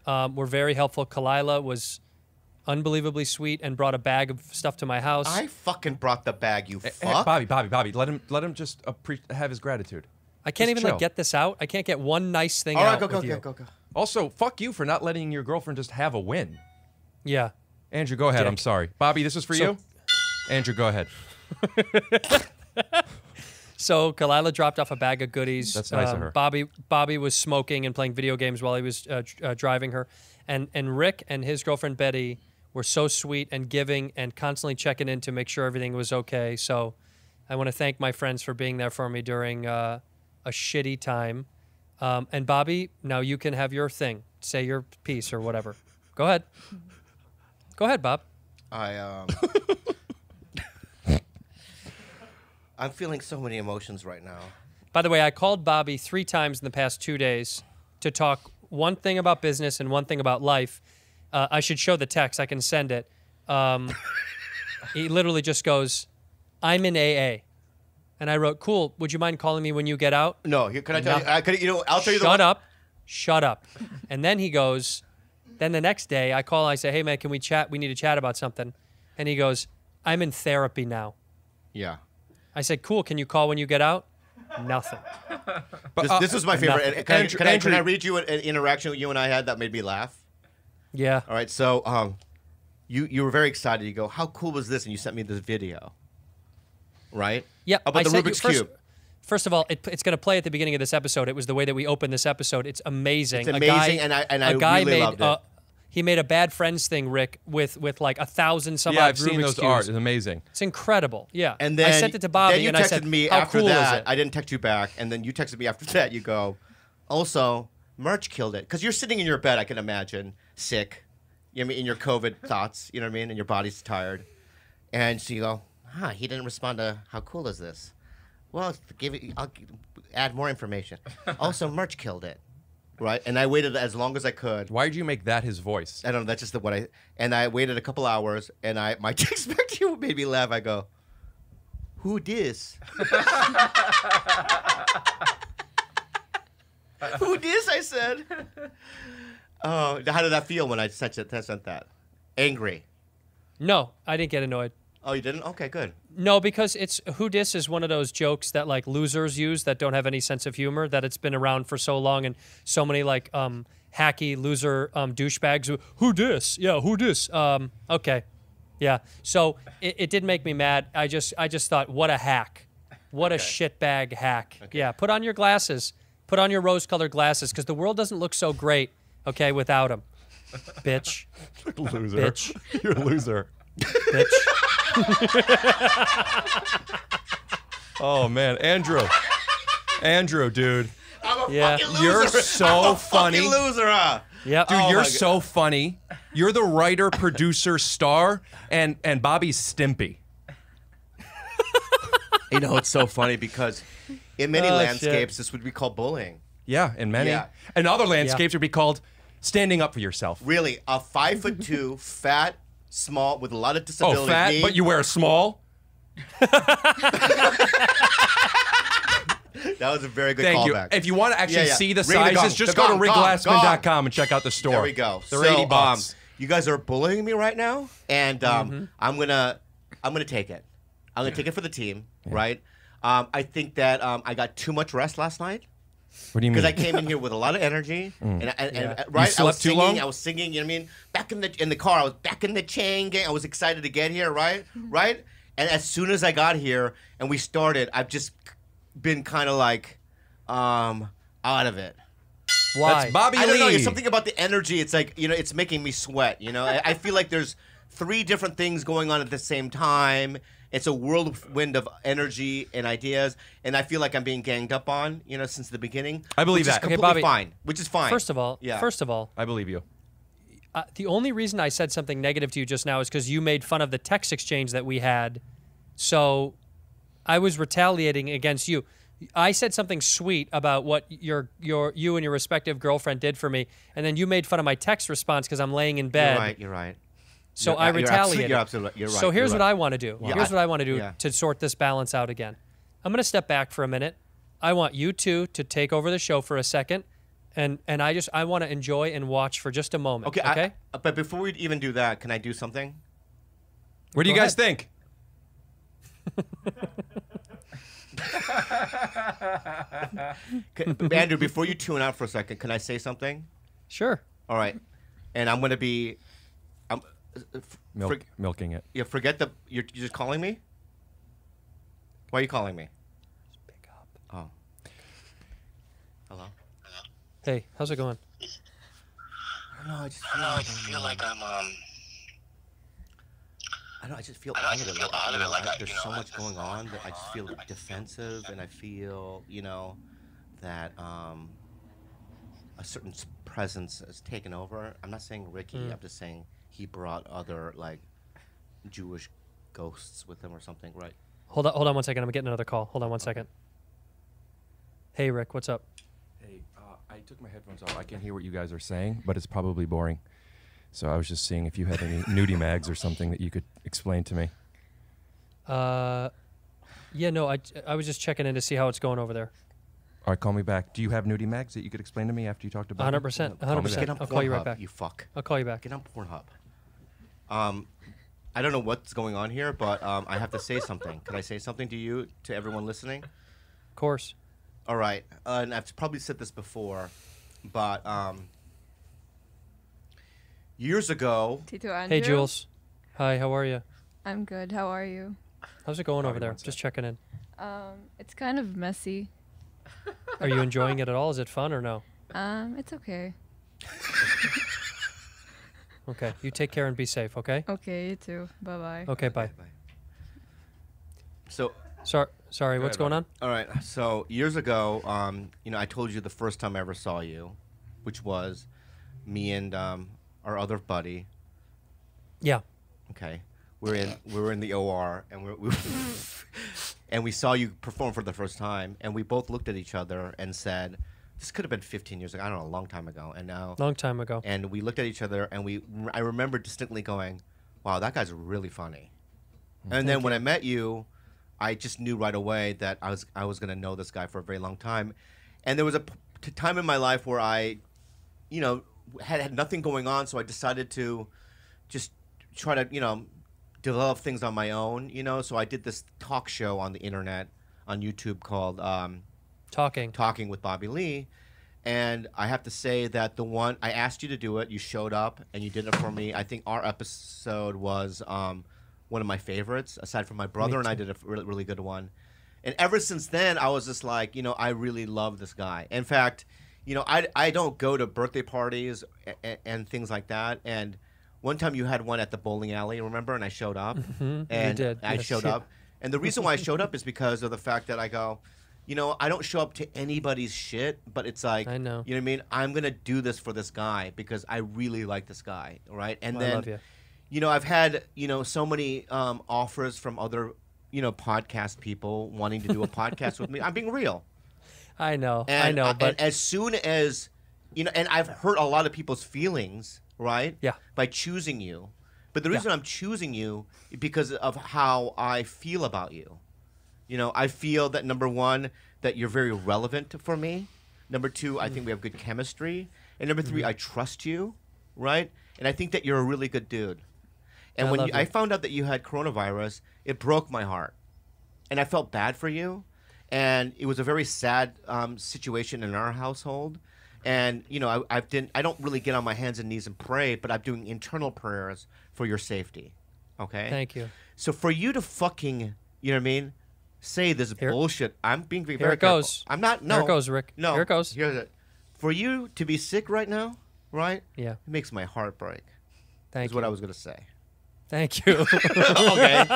S5: were very helpful. Kalila was unbelievably sweet and brought a bag of stuff to my house.
S4: I fucking brought the bag, you
S6: Hey,
S4: fuck.
S6: Bobby, let him just have his gratitude.
S5: I can't
S6: Just
S5: even
S6: chill.
S5: get this out. I can't get one nice thing
S4: All right,
S5: out
S4: go.
S5: with you.
S6: Also, fuck you for not letting your girlfriend just have a win.
S5: Yeah.
S6: Andrew, go ahead.
S5: Dick.
S6: I'm sorry. Bobby, this is for you. Andrew, go ahead.
S5: So Kalila dropped off a bag of goodies.
S6: That's nice of her.
S5: Bobby was smoking and playing video games while he was driving her, and Rick and his girlfriend Betty were so sweet and giving and constantly checking in to make sure everything was okay. So I want to thank my friends for being there for me during a shitty time. And Bobby, now you can have your thing. Say your piece or whatever. Go ahead. Go ahead, Bob.
S4: I'm feeling so many emotions right now.
S5: By the way, I called Bobby 3 times in the past 2 days to talk one thing about business and one thing about life. I should show the text. I can send it. He literally just goes, "I'm in AA." And I wrote, "Cool. Would you mind calling me when you get out?"
S4: No, can I tell you? I'll tell you.
S5: Shut up. And then he goes, then the next day I call, I say, "Hey man, can we chat? We need to chat about something." And he goes, "I'm in therapy now."
S4: Yeah.
S5: I said, "Cool. Can you call when you get out?" Nothing.
S4: This was my favorite.
S5: nothing.
S4: Can I read you an interaction you and I had that made me laugh?
S5: Yeah.
S4: All right. So, you were very excited. You go, "How cool was this?" And you sent me this video. Right?
S5: Yeah.
S4: About the Rubik's Cube.
S5: First of all, it's going to play at the beginning of this episode. It was the way that we opened this episode. It's amazing.
S4: It's amazing, and I really loved it.
S5: He made a Bad Friends thing, Rick, with like 1,000 some
S6: Yeah,
S5: odd
S6: I've seen
S5: Rubik's
S6: those
S5: cubes.
S6: art. It's amazing.
S5: It's incredible. Yeah.
S4: And then
S5: I sent it to Bobby,
S4: then you
S5: and
S4: texted
S5: I said,
S4: me
S5: "How
S4: after
S5: cool
S4: that.
S5: is it?"
S4: I didn't text you back, and then you texted me after that. You go, also, merch killed it because you're sitting in your bed. I can imagine sick. You know what I mean, in your COVID thoughts. You know what I mean, and your body's tired, and so you go, he didn't respond to how cool is this? Well, I'll add more information. Also, merch killed it, right? And I waited as long as I could.
S6: Why did you make that his voice?
S4: I don't know. That's just and I waited a couple hours, and my text back to you made me laugh. I go, "Who dis?" Who dis? I said. Oh, how did that feel when I sent that? Angry.
S5: No, I didn't get annoyed.
S4: Oh, you didn't? Okay, good.
S5: No, because it's who dis is one of those jokes that like losers use that don't have any sense of humor, that it's been around for so long, and so many like hacky loser douchebags who dis? Yeah, who dis? Okay. Yeah. So it did make me mad. I just thought, what a hack. What a shitbag hack. Okay. Yeah, put on your glasses. Put on your rose-colored glasses, because the world doesn't look so great, okay, without them. Bitch.
S6: Loser.
S5: Bitch.
S6: You're a loser.
S5: Bitch.
S6: Oh man, Andrew, dude,
S4: I'm a
S5: Yeah.
S4: fucking loser.
S6: you're so
S4: I'm a
S6: funny.
S4: fucking loser, huh?
S5: Yep.
S6: Dude,
S4: Oh
S6: you're
S4: my
S6: so funny. You're the writer, producer, star, and Bobby's Stimpy.
S4: You know, it's so funny because in many
S5: Oh,
S4: landscapes,
S5: shit.
S4: this would be called bullying.
S6: Yeah, and many.
S4: Yeah.
S6: And other landscapes would be called standing up for yourself.
S4: Really, a 5'2", fat, small, with a lot of
S6: Oh,
S4: disability.
S6: fat,
S4: me,
S6: but you wear a small.
S4: That was a very good
S6: Thank you.
S4: callback.
S6: If you want to actually
S4: Yeah.
S6: see the
S4: Ring the gong.
S6: sizes, just
S4: The
S6: go
S4: gong,
S6: to
S4: gong,
S6: rigglassman.com and check out the store.
S4: There we go.
S6: They're
S4: So,
S6: 80 bucks.
S4: you guys are bullying me right now, and I'm gonna take it. I'm gonna take it for the team, right? I think that I got too much rest last night
S6: What do you mean?
S4: because I came in here with a lot of energy, and
S5: Yeah.
S4: right,
S6: You slept
S4: I was
S6: too
S4: singing.
S6: long?
S4: I was singing. You know what I mean? Back in the car, I was back in the chain gang. I was excited to get here, right? Right. And as soon as I got here and we started, I've just been kind of like out of it.
S5: Why?
S6: That's Bobby
S4: I don't know.
S6: Lee.
S4: It's something about the energy. It's like, it's making me sweat. I feel like there's 3 different things going on at the same time. It's a whirlwind of energy and ideas, and I feel like I'm being ganged up on, since the beginning.
S6: I believe
S4: which
S6: that.
S4: is
S6: Okay,
S4: completely
S5: Bobby,
S4: fine. Which is fine.
S5: First of all,
S6: I believe you.
S5: the only reason I said something negative to you just now is because you made fun of the text exchange that we had. So I was retaliating against you. I said something sweet about what you and your respective girlfriend did for me, and then you made fun of my text response because I'm laying in bed.
S4: You're right.
S5: So I retaliated.
S4: You're absolutely right.
S5: So here's what I want to do.
S4: Yeah.
S5: Here's what I want to do
S4: Yeah.
S5: to sort this balance out again. I'm going to step back for a minute. I want you two to take over the show for a second, and I want to enjoy and watch for just a moment. Okay.
S4: But before we even do that, can I do something?
S6: What do you guys think?
S4: Andrew, before you tune out for a second, can I say something?
S5: Sure.
S4: All right. And I'm going to be...
S6: Milking it.
S4: Yeah, forget the... You're just calling me? Why are you calling me?
S5: Just pick up.
S4: Oh. Hello?
S5: Hey, how's it going?
S4: I don't know, I just feel like I'm I don't know, I just feel out of it. There's so much going on that I just feel defensive, and I feel, that a certain presence has taken over. I'm not saying Ricky. I'm just saying he brought other, Jewish ghosts with him or something, right?
S5: Hold on 1 second. I'm getting another call. Hold on 1 second. Hey, Rick, what's up?
S6: Hey, I took my headphones off. I can hear what you guys are saying, but it's probably boring. So I was just seeing if you had any nudie mags or something that you could explain to me.
S5: Yeah, no, I was just checking in to see how it's going over there.
S6: All right, call me back. Do you have nudie mags that you could explain to me after you talked about it?
S5: 100%.
S6: Call me
S5: 100%.
S6: back.
S4: Get on
S5: I'll call you right
S4: Pornhub,
S5: back.
S4: you fuck.
S5: I'll call you back.
S4: Get on Pornhub. I don't know what's going on here, but I have to say something. Can I say something to you, to everyone listening?
S5: Of course.
S4: All right. And I've probably said this before, but years ago...
S7: Tito Andrew.
S5: Hey, Jules. Hi, how are you?
S7: I'm good. How are you?
S5: How's it going over there? Just checking in.
S7: It's kind of messy.
S5: Are you enjoying it at all? Is it fun or no?
S7: It's okay.
S5: Okay. You take care and be safe, okay?
S7: Okay, you too. Bye-bye.
S5: Okay, bye.
S4: So...
S5: Sorry, what's going on?
S4: All right. So years ago, I told you the first time I ever saw you, which was me and our other buddy.
S5: Yeah.
S4: Okay. We were in the OR, and and we saw you perform for the first time, and we both looked at each other and said, "This could have been 15 years ago. I don't know, a long time ago." And now,
S5: Long time ago.
S4: and we looked at each other, and I remember distinctly going, "Wow, that guy's really funny." And then when I met you, I just knew right away that I was going to know this guy for a very long time. And there was a time in my life where I, had nothing going on, so I decided to just try to, develop things on my own, So I did this talk show on the internet, on YouTube called Talking with Bobby Lee. And I have to say that I asked you to do it, you showed up, and you did it for me. I think our episode was... one of my favorites, aside from my brother, and I did a really, really good one. And ever since then, I was just like, I really love this guy. In fact, I don't go to birthday parties and things like that. And one time you had one at the bowling alley, remember? And I showed up.
S5: Mm-hmm.
S4: And
S5: You did.
S4: I
S5: Yes.
S4: showed up. And the reason why I showed up is because of the fact that I go, I don't show up to anybody's shit, but it's like,
S5: I know.
S4: You know what I mean? I'm going to do this for this guy because I really like this guy, right? And
S5: I
S4: then...
S5: love you.
S4: I've had, so many offers from other, podcast people wanting to do a podcast with me. I'm being real.
S5: I know.
S4: And,
S5: but
S4: and as soon as, and I've hurt a lot of people's feelings, right?
S5: Yeah.
S4: By choosing you. But the reason I'm choosing you is because of how I feel about you. I feel that, number one, that you're very relevant for me. Number two, I think we have good chemistry. And number three, I trust you, right? And I think that you're a really good dude. And when I found out that you had coronavirus, it broke my heart. And I felt bad for you. And it was a very sad situation in our household. And, I don't really get on my hands and knees and pray, but I'm doing internal prayers for your safety. Okay?
S5: Thank you.
S4: So for you to fucking, you know what I mean, say this bullshit, I'm being very
S5: Here it
S4: careful.
S5: goes.
S4: I'm not, no.
S5: Here it goes, Rick.
S4: No.
S5: Here it goes.
S4: Here's it. For you to be sick right now, right?
S5: Yeah.
S4: It makes my heart break.
S5: Thank
S4: Is
S5: you.
S4: what I was gonna say.
S5: Thank you.
S4: Okay.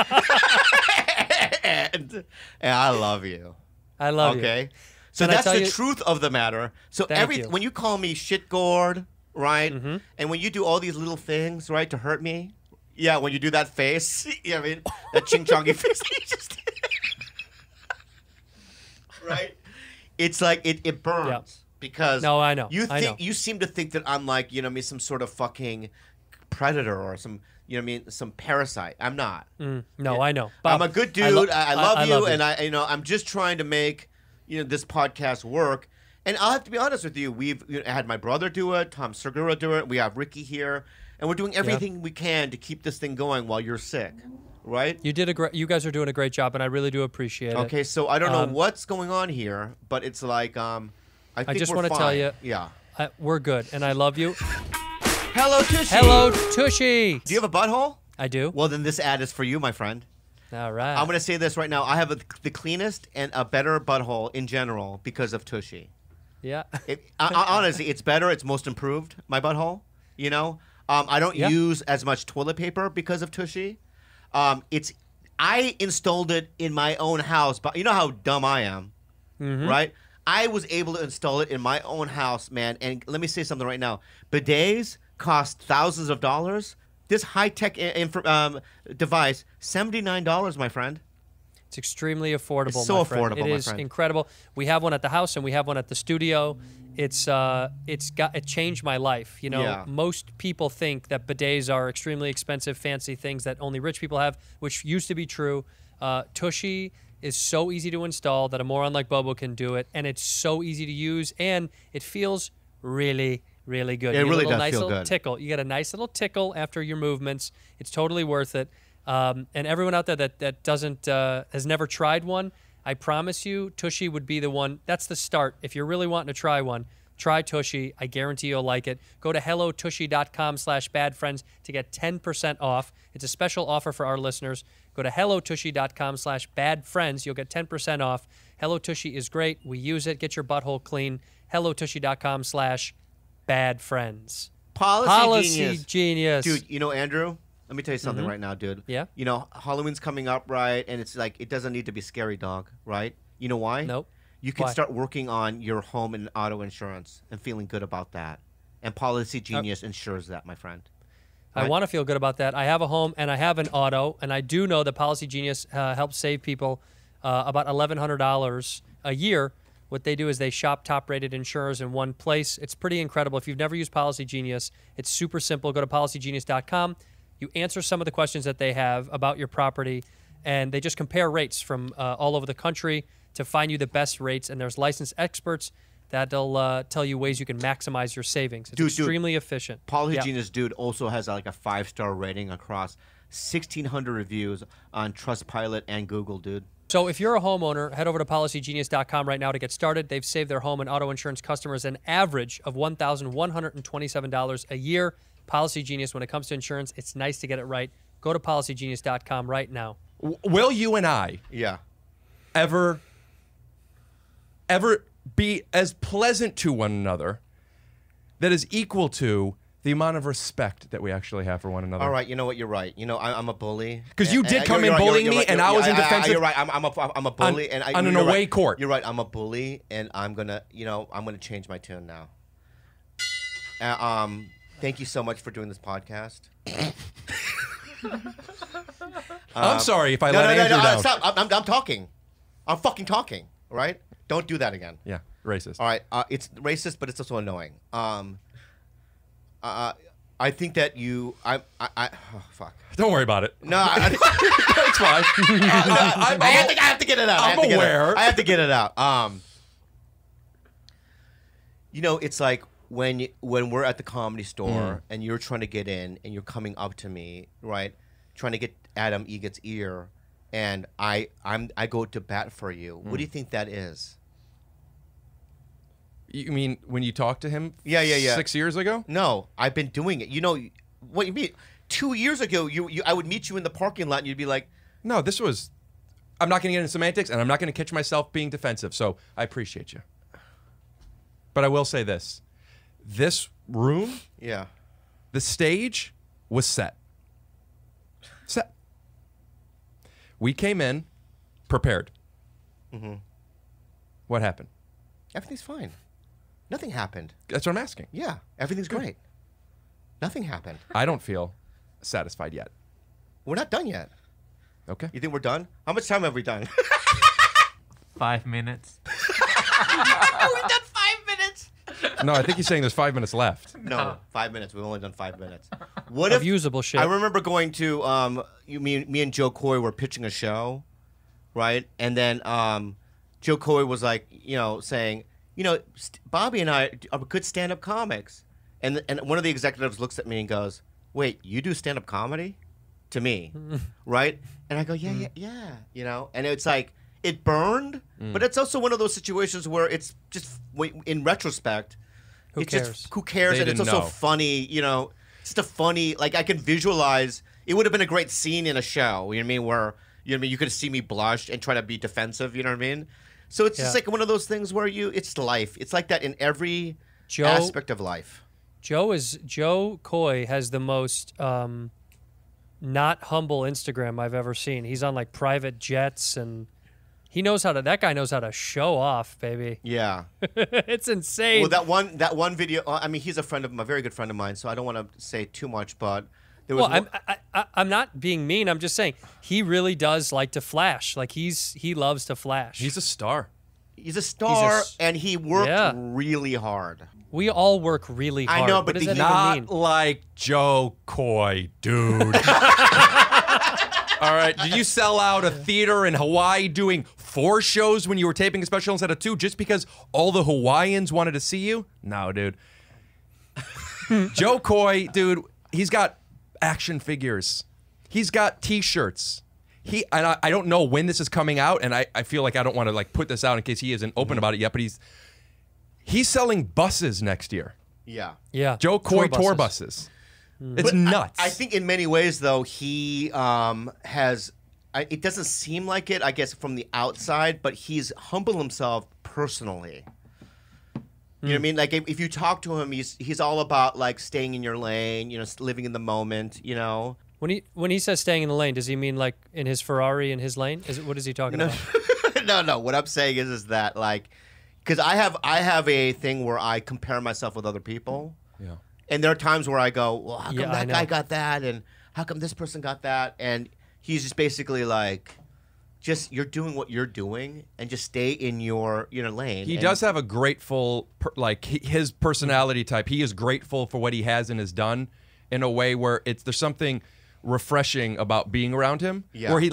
S4: and I love you.
S5: I love you.
S4: Okay. So
S5: Can I
S4: that's
S5: tell
S4: the
S5: you-
S4: truth of the matter. So
S5: Thank you.
S4: when you call me shit gourd, right?
S5: Mm-hmm.
S4: And when you do all these little things, right, to hurt me, yeah, when you do that face, you know what I mean, that ching chongy face that you just did, right? It's like it burns
S5: Yeah.
S4: because
S5: No, I know.
S4: You
S5: I know.
S4: you seem to think that I'm like, you know what I mean, some sort of fucking predator or some, you know what I mean, some parasite. I'm not.
S5: No, I know.
S4: I'm
S5: Bob,
S4: a good dude. I love you,
S5: love
S4: and I'm just trying to make this podcast work. And I'll have to be honest with you. We've had my brother do it, Tom Segura do it. We have Ricky here, and we're doing everything we can to keep this thing going while you're sick, right?
S5: You guys are doing a great job, and I really do appreciate it.
S4: Okay, so I don't know what's going on here, but it's like I think
S5: just
S4: we're
S5: wanna
S4: fine.
S5: tell you-
S4: yeah.
S5: We're good, and I love you.
S4: Hello, Tushy.
S5: Hello, Tushy.
S4: Do you have a butthole?
S5: I do.
S4: Well, then this ad is for you, my friend.
S5: All right.
S4: I'm going to say this right now. I have the cleanest and a better butthole in general because of Tushy.
S5: Yeah.
S4: Honestly, it's better. It's most improved, my butthole. You know? I don't use as much toilet paper because of Tushy. I installed it in my own house, but you know how dumb I am, right? I was able to install it in my own house, man. And let me say something right now. Bidets cost thousands of dollars. This high-tech device, $79, my friend.
S5: It's extremely affordable.
S4: It's so
S5: my friend.
S4: affordable,
S5: It
S4: my
S5: is
S4: friend.
S5: incredible. We have one at the house and we have one at the studio. It changed my life. You know,
S4: Yeah.
S5: most people think that bidets are extremely expensive, fancy things that only rich people have, which used to be true. Tushy is so easy to install that a moron like Bobo can do it, and it's so easy to use, and it feels really, really good.
S4: It
S5: You get a
S4: really
S5: little
S4: does
S5: nice
S4: feel
S5: little
S4: good.
S5: tickle. You get a nice little tickle after your movements. It's totally worth it. And everyone out there that doesn't has never tried one, I promise you, Tushy would be the one. That's the start. If you're really wanting to try one, try Tushy. I guarantee you'll like it. Go to hellotushy.com/badfriends to get 10% off. It's a special offer for our listeners. Go to hellotushy.com/badfriends. You'll get 10% off. Hello Tushy is great. We use it. Get your butthole clean. hellotushy.com/badfriends. Policy genius.
S4: Dude, you know, Andrew, let me tell you something right now, dude.
S5: Yeah?
S4: You know, Halloween's coming up, right? And it's like, it doesn't need to be scary, dog, right? You know why?
S5: Nope.
S4: You can
S5: Why?
S4: start working on your home and auto insurance and feeling good about that. And Policy Genius insures that, my friend.
S5: I want to feel good about that. I have a home and I have an auto, and I do know that Policy Genius helps save people about $1,100 a year. What they do is they shop top-rated insurers in one place. It's pretty incredible. If you've never used Policy Genius, it's super simple. Go to policygenius.com. You answer some of the questions that they have about your property, and they just compare rates from all over the country to find you the best rates. And there's licensed experts that'll tell you ways you can maximize your savings. It's extremely efficient.
S4: Policy
S5: Yeah.
S4: Genius, dude, also has like a 5-star rating across 1,600 reviews on Trustpilot and Google, dude.
S5: So if you're a homeowner, head over to policygenius.com right now to get started. They've saved their home and auto insurance customers an average of $1,127 a year. Policy Genius, when it comes to insurance, it's nice to get it right. Go to policygenius.com right now.
S6: Will you and I
S4: Yeah.
S6: ever be as pleasant to one another that is equal to the amount of respect that we actually have for one another?
S4: All right, you know what? You're right. You know, I'm a bully.
S6: 'Cause you did come in
S4: you're
S6: bullying
S4: you're
S6: me,
S4: right,
S6: and
S4: you're-
S6: I was in
S4: yeah,
S6: defensive
S4: You're right. I'm a bully, and
S6: on an
S4: you're
S6: away
S4: right.
S6: court.
S4: You're right. I'm a bully, and I'm gonna change my tune now. Thank you so much for doing this podcast.
S6: I'm sorry if I
S4: No,
S6: let Andrew down.
S4: stop. I'm talking. I'm fucking talking. All right. Don't do that again.
S6: Yeah, racist.
S4: All right. It's racist, but it's also annoying. I think that you. Oh fuck.
S6: Don't worry about it.
S4: No.
S6: It's fine.
S4: I have to get it out.
S6: I'm aware.
S4: I have to get it out. You know, it's like when we're at the Comedy Store and you're trying to get in and you're coming up to me, right, trying to get Adam Egan's ear, and I go to bat for you. What do you think that is?
S6: You mean when you talked to him?
S4: Yeah.
S6: 6 years ago?
S4: No, I've been doing it. You know, what you mean? 2 years ago, I would meet you in the parking lot and you'd be like,
S6: No, this was. I'm not going to get into semantics, and I'm not going to catch myself being defensive. So I appreciate you. But I will say this. This room,
S4: Yeah.
S6: the stage was set. Set. We came in prepared.
S4: Mm-hmm.
S6: What happened?
S4: Everything's fine. Nothing happened.
S6: That's what I'm asking.
S4: Yeah, everything's great. Nothing happened.
S6: I don't feel satisfied yet.
S4: We're not done yet.
S6: Okay.
S4: You think we're done? How much time have we done?
S9: 5 minutes.
S4: We've done 5 minutes.
S6: No, I think he's saying there's 5 minutes left.
S4: No, 5 minutes. We've only done 5 minutes. What
S5: Of
S4: if
S5: usable shit.
S4: I remember going to me and Joe Coy were pitching a show, right? And then Joe Coy was like, saying, Bobby and I are good stand-up comics, and one of the executives looks at me and goes, "Wait, you do stand-up comedy?" To me, right? And I go, yeah, and it's like it burned, but it's also one of those situations where it's just in retrospect.
S5: Who
S4: It's
S5: cares?
S4: just, who cares?
S6: They
S4: And it's
S6: didn't
S4: also
S6: know.
S4: funny, Just a funny, like I can visualize. It would have been a great scene in a show. You know what I mean? Where you could see me blush and try to be defensive. You know what I mean? So it's just
S5: Yeah.
S4: like one of those things where it's life. It's like that in every
S5: Joe-
S4: aspect of life.
S5: Joe Coy has the most not humble Instagram I've ever seen. He's on like private jets and that guy knows how to show off, baby.
S4: Yeah.
S5: It's insane.
S4: Well, that one video. I mean, he's a very good friend of mine, so I don't want to say too much, but there was.
S5: Well, I'm not being mean. I'm just saying he really does like to flash. Like he loves to flash.
S6: He's a star.
S4: He's a star,
S5: s-
S4: and he worked
S5: Yeah.
S4: really hard.
S5: We all work really
S4: I
S5: hard.
S4: know,
S5: What
S4: but
S5: does
S4: the-
S5: that
S6: Not
S5: even mean?
S6: like Joe Coy, dude. All right. Did you sell out a theater in Hawaii doing 4 shows when you were taping a special instead of 2 just because all the Hawaiians wanted to see you? No, dude. Joe Coy, dude, he's got action figures. He's got T-shirts. I don't know when this is coming out, and I feel like I don't want to like put this out in case he isn't open about it yet, but he's selling buses next year.
S4: Yeah.
S5: Yeah.
S6: Joe Coy tour
S5: buses.
S6: buses. It's nuts.
S4: I think in many ways, though, he has. It doesn't seem like it, I guess, from the outside, but he's humbled himself personally. You know what I mean? Like if you talk to him, he's all about like staying in your lane, living in the moment.
S5: When he says staying in the lane, does he mean like in his Ferrari in his lane? What is he talking about?
S4: No. What I'm saying is that like, because I have a thing where I compare myself with other people.
S6: Yeah.
S4: And there are times where I go, well, how come
S5: Yeah, I
S4: that guy
S5: know.
S4: got that, and how come this person got that? And he's just basically like, you're doing what you're doing, and just stay in your lane.
S6: He
S4: And-
S6: does have a grateful, his personality type. He is grateful for what he has and has done in a way where there's something refreshing about being around him.
S4: Yeah.
S6: Where he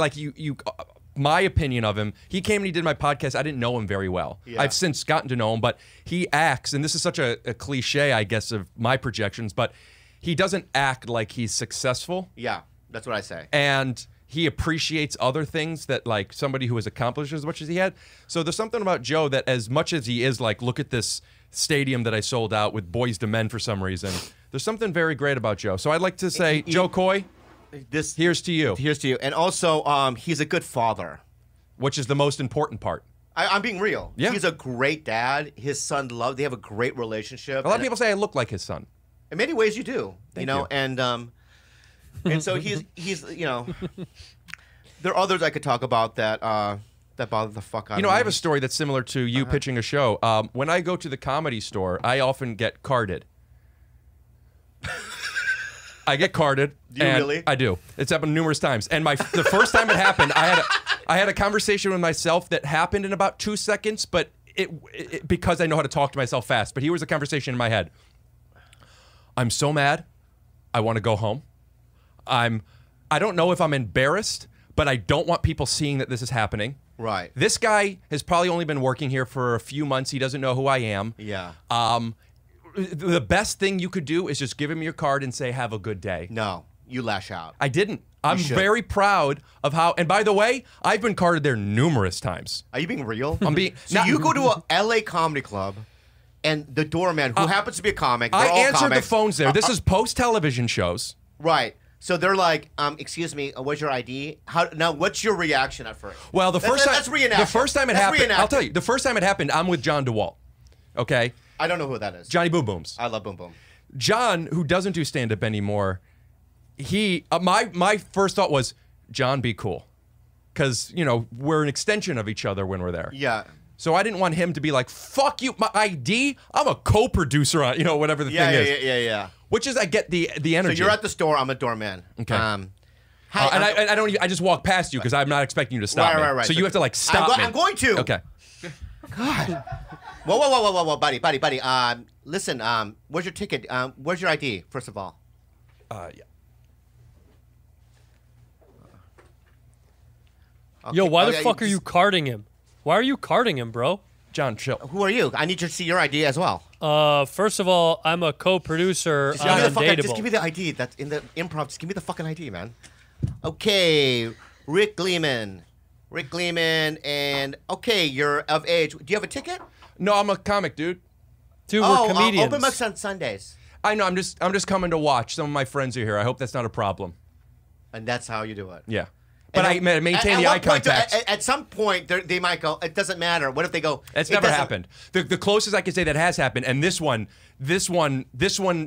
S6: my opinion of him, he came and he did my podcast. I didn't know him very well.
S4: Yeah.
S6: I've since gotten to know him, but he acts, and this is such a cliche, I guess, of my projections, but he doesn't act like he's successful.
S4: Yeah, that's what I say.
S6: And he appreciates other things that like somebody who has accomplished as much as he had. So there's something about Joe that as much as he is like, look at this stadium that I sold out with Boys to Men for some reason, there's something very great about Joe. So I'd like to say, Joe Coy, here's to you.
S4: Here's to you. And also, he's a good father.
S6: Which is the most important part.
S4: I'm being real.
S6: Yeah.
S4: He's a great dad. His son they have a great relationship.
S6: A lot of
S4: And
S6: people say I look like his son.
S4: in many ways you do.
S6: Thank you.
S4: And so he's there are others I could talk about that bother the fuck out of me.
S6: I have a story that's similar to you pitching a show. When I go to the Comedy Store, I often get carded. I get carded.
S4: Do you
S6: and
S4: really?
S6: I do. It's happened numerous times. And the first time it happened, I had a conversation with myself that happened in about 2 seconds, but it because I know how to talk to myself fast. But here was a conversation in my head. I'm so mad. I want to go home. I don't know if I'm embarrassed, but I don't want people seeing that this is happening.
S4: Right.
S6: This guy has probably only been working here for a few months. He doesn't know who I am.
S4: Yeah.
S6: The best thing you could do is just give him your card and say, have a good day.
S4: No, you lash out.
S6: I didn't. I'm
S4: should.
S6: very proud of how, and by the way, I've been carded there numerous times.
S4: Are you being real?
S6: I'm being,
S4: So you go to a LA comedy club, and the doorman, who happens to be a comic, they're
S6: I
S4: all
S6: answered the
S4: comics.
S6: phones there. This is post-television shows.
S4: Right. So they're like, excuse me, what's your ID? Now, what's your reaction at first?
S6: Well, the first time
S4: That's reenact.
S6: the first time it
S4: That's
S6: happened,
S4: reenact.
S6: I'll tell you. The first time it happened, I'm with John DeWalt. Okay,
S4: I don't know who that is.
S6: Johnny Boom Booms.
S4: I love Boom Boom.
S6: John, who doesn't do stand-up anymore, he my first thought was, John, be cool. Because, you know, we're an extension of each other when we're there.
S4: Yeah.
S6: So I didn't want him to be like, fuck you, my ID? I'm a co-producer on, you know, whatever the thing is.
S4: Yeah.
S6: Which is, I get the energy.
S4: So you're at the store, I'm a doorman.
S6: Okay.
S4: Hi,
S6: and I don't. I just walk past you because I'm not expecting you to stop me.
S4: Right.
S6: So you have to like stop me.
S4: I'm going to.
S6: Okay.
S4: God. Whoa, buddy. Listen. Where's your ticket? Where's your ID? First of all.
S6: Yeah.
S4: Okay.
S5: Yo, why the fuck are you carding him? Why are you carding him, bro?
S6: John, chill.
S4: Who are you? I need to see your ID as well.
S5: First of all, I'm a co-producer
S4: Just
S5: on
S4: just
S5: Undateable.
S4: give me the ID that's in the improv. Just give me the fucking ID, man. Okay, Rick Gleeman, and okay, you're of age. Do you have a ticket?
S6: No, I'm a comic, dude.
S5: Dude, we're comedians.
S4: Open mics on Sundays.
S6: I know. I'm just coming to watch. Some of my friends are here. I hope that's not a problem.
S4: And that's how you do it.
S6: Yeah. But I
S4: And
S6: maintain
S4: at
S6: the
S4: what
S6: eye
S4: point
S6: contact.
S4: At some point, they might go, it doesn't matter. What if they go,
S6: It's
S4: it
S6: never
S4: doesn't-
S6: happened. The closest I can say that has happened, and this one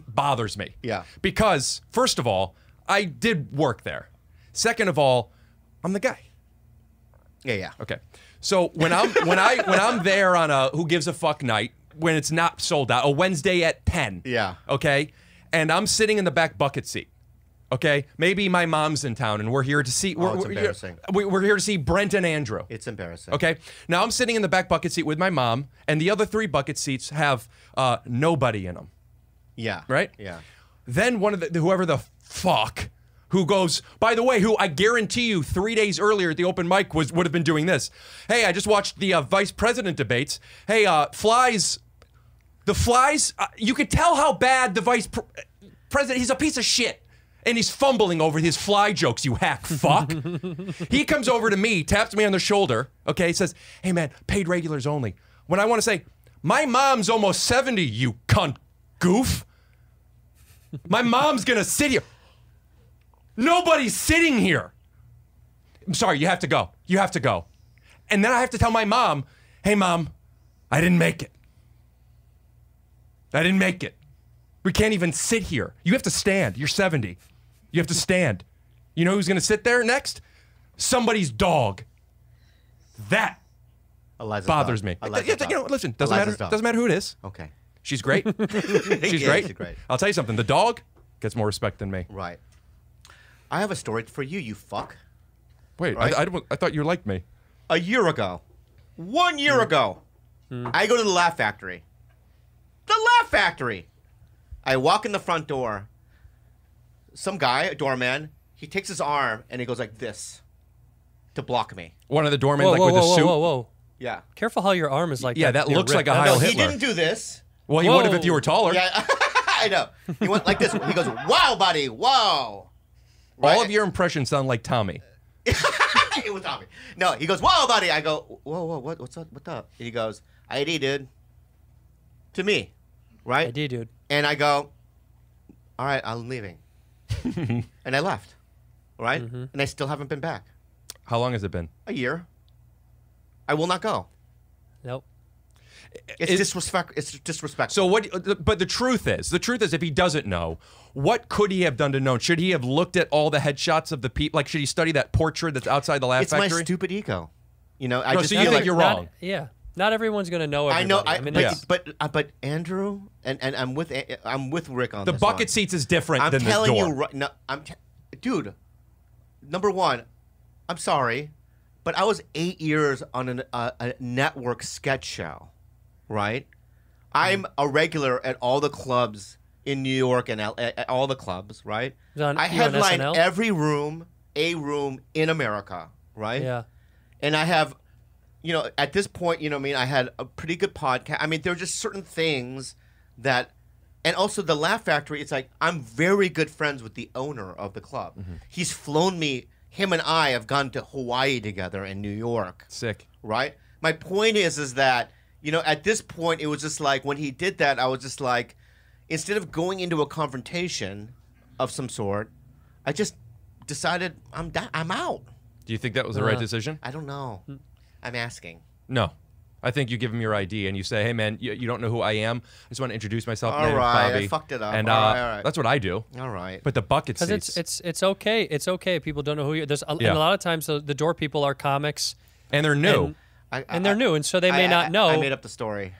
S6: bothers me.
S4: Yeah.
S6: Because first of all, I did work there. Second of all, I'm the guy.
S4: Yeah.
S6: Okay. So when I'm there on a who gives a fuck night when it's not sold out, a Wednesday at 10.
S4: Yeah.
S6: Okay. And I'm sitting in the back bucket seat. Okay. Maybe my mom's in town and we're here to see.
S4: It's
S6: We're
S4: embarrassing.
S6: We're here to see Brent and Andrew.
S4: It's embarrassing.
S6: Okay. Now I'm sitting in the back bucket seat with my mom, and the other 3 bucket seats have nobody in them.
S4: Yeah.
S6: Right?
S4: Yeah.
S6: Then one of whoever the fuck who goes, by the way, who I guarantee you 3 days earlier at the open mic would have been doing this. Hey, I just watched the vice president debates. Hey, flies. The flies. You could tell how bad the vice president. He's a piece of shit. And he's fumbling over his fly jokes, you hack fuck. He comes over to me, taps me on the shoulder, okay, says, hey man, paid regulars only. When I want to say, my mom's almost 70, you cunt goof. My mom's gonna sit here. Nobody's sitting here. I'm sorry, you have to go. You have to go. And then I have to tell my mom, hey mom, I didn't make it. I didn't make it. We can't even sit here. You have to stand. You're 70. You have to stand. You know who's going to sit there next? Somebody's dog. That
S4: Eliza's
S6: bothers
S4: dog.
S6: me.
S4: Eliza's
S6: You
S4: dog.
S6: know, listen, doesn't
S4: Eliza's
S6: matter.
S4: dog.
S6: Doesn't matter who it is.
S4: Okay.
S6: She's great. She's
S4: Yeah,
S6: great.
S4: she's great.
S6: I'll tell you something. The dog gets more respect than me.
S4: Right. I have a story for you, you fuck.
S6: Wait,
S4: Right?
S6: I thought you liked me.
S4: A year ago, 1 year ago, I go to the Laugh Factory. The Laugh Factory. I walk in the front door. Some guy, a doorman, he takes his arm and he goes like this to block me.
S6: One of the doormen,
S5: Whoa,
S6: like
S5: whoa,
S6: with
S5: whoa,
S6: the
S5: whoa,
S6: suit.
S5: whoa, whoa.
S4: Yeah.
S5: Careful how your arm is like
S6: Yeah, that
S5: near
S6: looks
S5: Rick.
S6: like a
S5: That's-
S6: Heil
S4: He
S6: Hitler.
S4: didn't do this.
S6: Well, he would have if you
S5: Whoa.
S6: were taller.
S4: Yeah, I know. He went like this. He goes, "Wow, buddy, wow." Right?
S6: All of your impressions sound like Tommy.
S4: It was Tommy. No, he goes, "Whoa, buddy." I go, "Whoa, what's up? What's up?" And he goes, "ID, dude." To me, right?
S5: ID, dude.
S4: And I go, "All right, I'm leaving," and I left, right? And I still haven't been back.
S6: How long has it been?
S4: A year. I will not go.
S5: Nope.
S4: It's disrespect. It's disrespectful.
S6: So what? But the truth is, if he doesn't know, what could he have done to know? Should he have looked at all the headshots of the people? Like, should he study that portrait that's outside the Laugh
S4: it's
S6: Factory?
S4: my stupid ego. You know, I
S6: No,
S4: just
S6: so
S4: feel
S6: you think
S4: like
S6: you're
S5: Not-
S6: wrong.
S5: Yeah. Not everyone's going to know
S4: I
S5: everybody.
S4: know.
S5: mean,
S6: Yeah.
S4: But Andrew and I'm with Rick on
S6: The
S4: this
S6: bucket
S4: one.
S6: seats is different
S4: I'm
S6: than the
S4: telling
S6: door.
S4: you right no, dude. Number one, I'm sorry, but I was 8 years on a network sketch show, right? I'm a regular at all the clubs in New York and at all the clubs, right?
S5: You on
S4: I headline
S5: SNL?
S4: every room in America, right?
S5: Yeah.
S4: And I have, you know, at this point, you know what I mean, I had a pretty good podcast. I mean, there are just certain things that, and also the Laugh Factory, it's like, I'm very good friends with the owner of the club. He's flown me, him and I have gone to Hawaii together in New York,
S6: Sick.
S4: right? My point is that, you know, at this point, it was just like, when he did that, I was just like, instead of going into a confrontation of some sort, I just decided I'm out.
S6: Do you think that was the right decision?
S4: I don't know. I'm asking.
S6: No. I think you give him your ID and you say, "Hey, man, you don't know who I am. I just want to introduce myself.
S4: All
S6: My name's
S4: right,
S6: Bobby."
S4: I fucked it up.
S6: And
S4: All right.
S6: that's what I do.
S4: All right.
S6: But the bucket
S5: Because
S6: seats,
S5: it's okay. It's okay. People don't know who you. There's and
S6: Yeah.
S5: a lot of times the door people are comics,
S6: and they're new.
S5: and they're new, and so they may not know.
S4: I made up the story.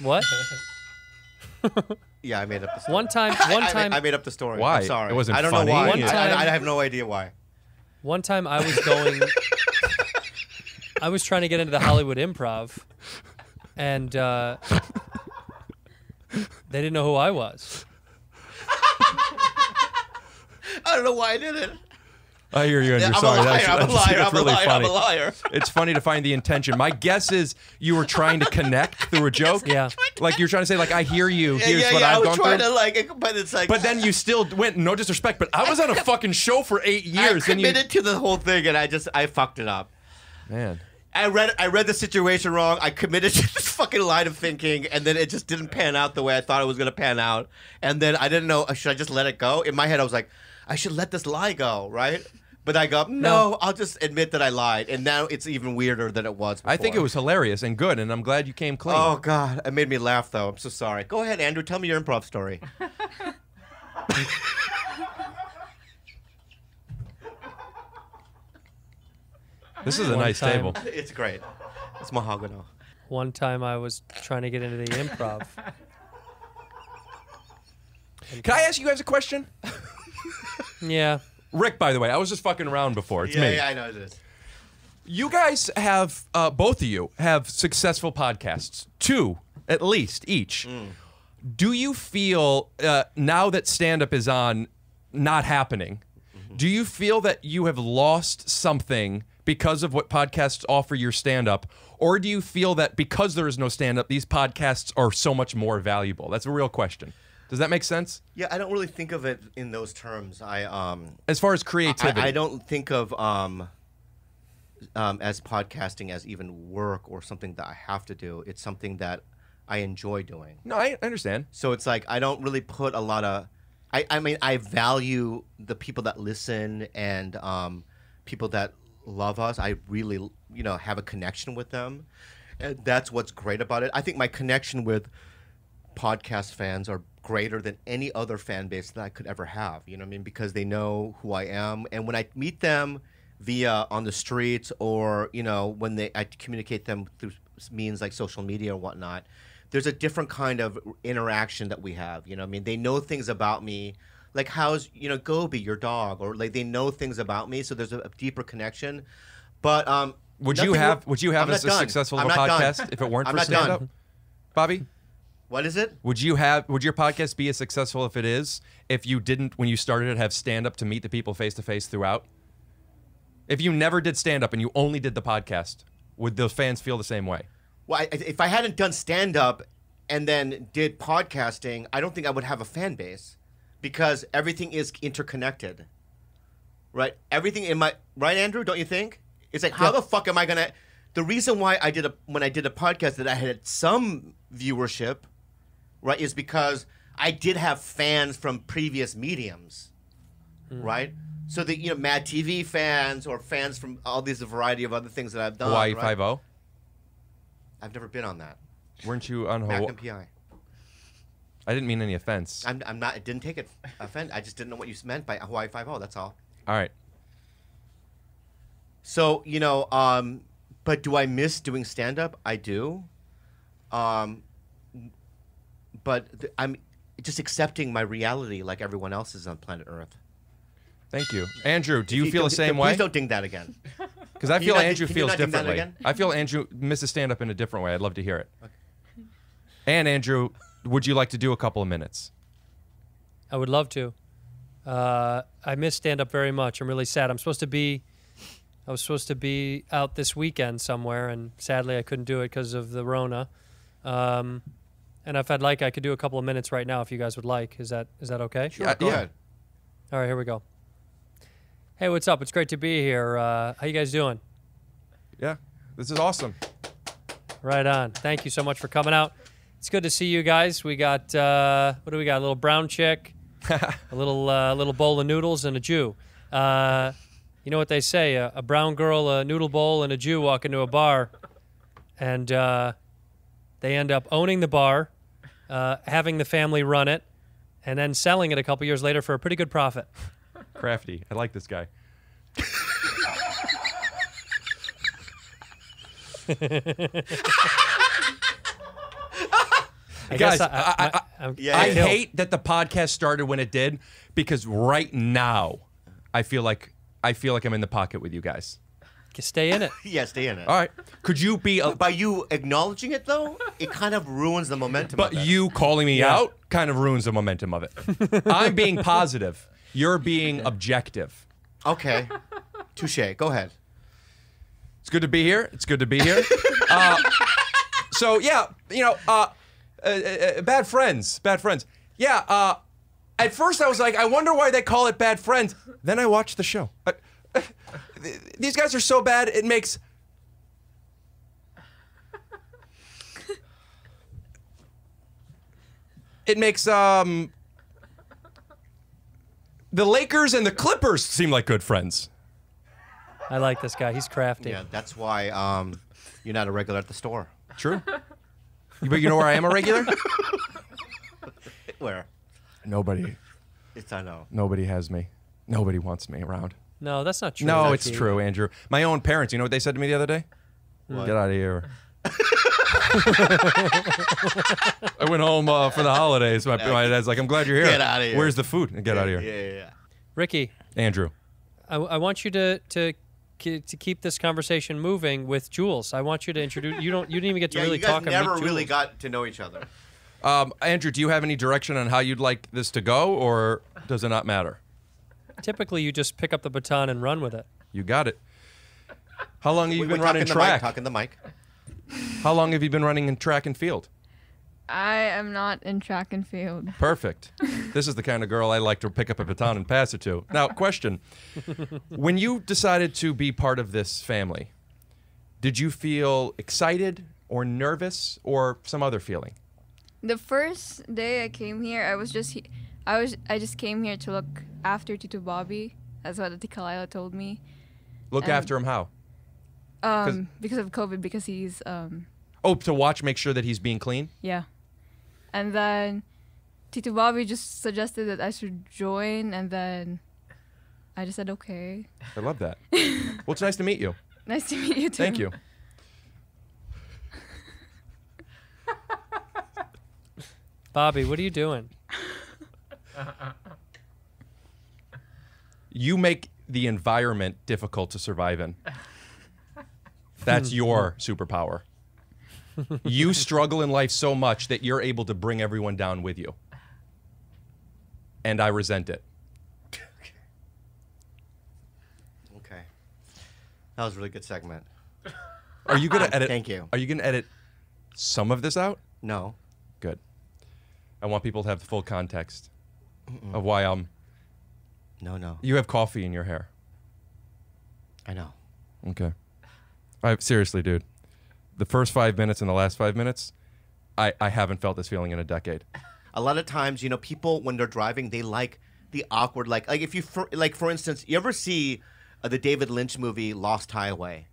S5: What?
S4: Yeah, I made up the story.
S5: One time.
S4: I made up the story.
S6: Why?
S4: I'm sorry.
S6: It wasn't
S4: I don't
S6: funny?
S4: know why.
S5: One time-
S4: I have no idea why.
S5: One time I was going. I was trying to get into the Hollywood Improv, and they didn't know who I was.
S4: I don't know why I did it.
S6: I hear you, and you're
S4: I'm
S6: sorry.
S4: a liar. I'm a liar.
S6: That's
S4: I'm a
S6: really
S4: liar.
S6: funny.
S4: I'm a liar.
S6: It's funny to find the intention. My guess is you were trying to connect through a joke.
S5: Yeah.
S6: Like you're trying to say, like, I hear you. Here's
S4: yeah,
S6: what
S4: I
S6: I've
S4: was
S6: gone
S4: trying
S6: through.
S4: to like, but it's like.
S6: But then you still went. No disrespect, but I was on a fucking show for 8 years.
S4: I
S6: and you,
S4: committed to the whole thing, and I fucked it up.
S6: man.
S4: I read the situation wrong. I committed to this fucking line of thinking, and then it just didn't pan out the way I thought it was gonna pan out. And then I didn't know, should I just let it go? In my head, I was like, I should let this lie go, right? But I go, no, I'll just admit that I lied. And now it's even weirder than it was before.
S6: I think it was hilarious and good, and I'm glad you came clean.
S4: Oh, God. It made me laugh, though. I'm so sorry. Go ahead, Andrew. Tell me your improv story.
S6: This is a
S5: One
S6: nice
S5: time-
S6: table.
S4: It's great. It's mahogany.
S5: One time I was trying to get into the improv.
S6: Can I ask you guys a question?
S5: Yeah.
S6: Rick, by the way, I was just fucking around before. It's me.
S4: Yeah, I know this.
S6: You guys have, both of you have successful podcasts, 2 at least each. Do you feel, now that stand-up is on, not happening, do you feel that you have lost something because of what podcasts offer your stand-up? Or do you feel that because there is no stand-up, these podcasts are so much more valuable? That's a real question. Does that make sense?
S4: Yeah, I don't really think of it in those terms.
S6: As far as creativity.
S4: I don't think of as podcasting as even work or something that I have to do. It's something that I enjoy doing.
S6: No, I understand.
S4: So it's like I don't really put a lot of. I mean, I value the people that listen and people that love us. I really, have a connection with them, and that's what's great about it. I think my connection with podcast fans are greater than any other fan base that I could ever have. You know what I mean? Because they know who I am, and when I meet them via on the streets or when I communicate them through means like social media or whatnot, there's a different kind of interaction that we have. You know what I mean? They know things about me, like how's Gobi, your dog, or like they know things about me, so there's a deeper connection. But
S6: would you have
S4: I'm
S6: as
S4: not done.
S6: successful of
S4: I'm
S6: a
S4: not done.
S6: podcast if it weren't
S4: I'm
S6: for
S4: not
S6: stand-up?
S4: done.
S6: Bobby?
S4: What is it?
S6: Would your podcast be as successful if it is if you didn't, when you started it, have stand-up to meet the people face-to-face throughout? If you never did stand-up and you only did the podcast, would those fans feel the same way?
S4: Well, if I hadn't done stand-up and then did podcasting, I don't think I would have a fan base because everything is interconnected, right? Everything in my... Right, Andrew? Don't you think? It's like, how the fuck am I going to... The reason why when I did a podcast that I had some viewership, right, is because I did have fans from previous mediums, right? So the Mad TV fans or fans from all these variety of other things that I've done.
S6: Hawaii
S4: right?
S6: 5-0?
S4: I've never been on that.
S6: Weren't you on
S4: Mac
S6: Hawaii?
S4: and PI.
S6: I didn't mean any offense.
S4: I'm not. I didn't take it offend. I just didn't know what you meant by Hawaii 5-0. That's all.
S6: All right.
S4: So but do I miss doing stand up? I do. But I'm just accepting my reality like everyone else is on planet Earth.
S6: Thank you. Andrew, do you feel the same way?
S4: Please don't ding that again.
S6: Because I
S4: Can you
S6: feel
S4: not-
S6: Andrew
S4: can you
S6: feels
S4: not ding that
S6: differently.
S4: again?
S6: I feel Andrew misses stand-up in a different way. I'd love to hear it. Okay. And Andrew, would you like to do a couple of minutes?
S5: I would love to. I miss stand-up very much. I'm really sad. I was supposed to be out this weekend somewhere, and sadly I couldn't do it because of the Rona. And if I'd like, I could do a couple of minutes right now if you guys would like. Is that okay?
S4: Sure, go ahead.
S5: All right, here we go. Hey, what's up? It's great to be here. How you guys doing?
S6: Yeah, this is awesome.
S5: Right on. Thank you so much for coming out. It's good to see you guys. We got what do we got? A little brown chick, a little bowl of noodles, and a Jew. You know what they say? A brown girl, a noodle bowl, and a Jew walk into a bar. and they end up owning the bar, having the family run it, and then selling it a couple years later for a pretty good profit.
S6: Crafty. I like this guy. Guys, I hate that the podcast started when it did, because right now I feel like I'm in the pocket with you guys.
S5: Stay in it.
S4: Yeah, stay in it.
S6: All right. Could you be
S4: by you acknowledging it though? It kind of ruins the momentum.
S6: But
S4: of it.
S6: you calling me out kind of ruins the momentum of it. I'm being positive. You're being objective.
S4: Okay. Touche. Go ahead.
S6: It's good to be here. It's good to be here. So yeah, bad friends. Bad friends. Yeah. At first I was like, I wonder why they call it Bad Friends. Then I watched the show. These guys are so bad, it makes... the Lakers and the Clippers seem like good friends.
S5: I like this guy. He's crafty.
S4: Yeah, that's why you're not a regular at the store.
S6: True. But you know where I am a regular?
S4: Where?
S6: Nobody.
S4: I know.
S6: Nobody has me. Nobody wants me around.
S5: No, that's not true.
S6: No, it's true, Andrew. My own parents, you know what they said to me the other day?
S4: What?
S6: Get out of here. I went home for the holidays. My dad's like, I'm glad you're here.
S4: Get out of here.
S6: Where's the food? Get out of here.
S4: Yeah.
S5: Ricky.
S6: Andrew.
S5: I want you to keep this conversation moving with Jules. I want you to introduce. You didn't even get to really
S4: you guys
S5: talk.
S4: never
S5: and meet
S4: really
S5: Jules.
S4: got to know each other.
S6: Andrew, do you have any direction on how you'd like this to go, or does it not matter?
S5: Typically, you just pick up the baton and run with it.
S6: You got it. How long have you been
S4: We're
S6: running
S4: talking
S6: track?
S4: Talking the mic.
S6: How long have you been running in track and field?
S7: I am not in track and field.
S6: Perfect. This is the kind of girl I like to pick up a baton and pass it to. Now, question. When you decided to be part of this family, did you feel excited or nervous or some other feeling?
S7: The first day I came here, I just came here to look after Tito Bobby. That's what the Kalila told me.
S6: Look after him how?
S7: Because of COVID, because he's
S6: Oh, to watch, make sure that he's being clean?
S7: yeah. And then Tito Bobby just suggested that I should join, and then I just said okay.
S6: I love that. Well, it's nice to meet you.
S7: Nice to meet you too.
S6: Thank you.
S5: Bobby, what are you doing?
S6: You make the environment difficult to survive in. That's your superpower. You struggle in life so much that you're able to bring everyone down with you. And I resent it.
S4: Okay. That was a really good segment.
S6: Are you going to edit?
S4: Thank you.
S6: Are you going to edit some of this out?
S4: No.
S6: Good. I want people to have the full context of why I'm...
S4: No.
S6: You have coffee in your hair.
S4: I know.
S6: Okay. Seriously, dude. The first 5 minutes and the last 5 minutes, I haven't felt this feeling in a decade.
S4: A lot of times, people when they're driving, they like the awkward, like if you, for instance, you ever see the David Lynch movie Lost Highway?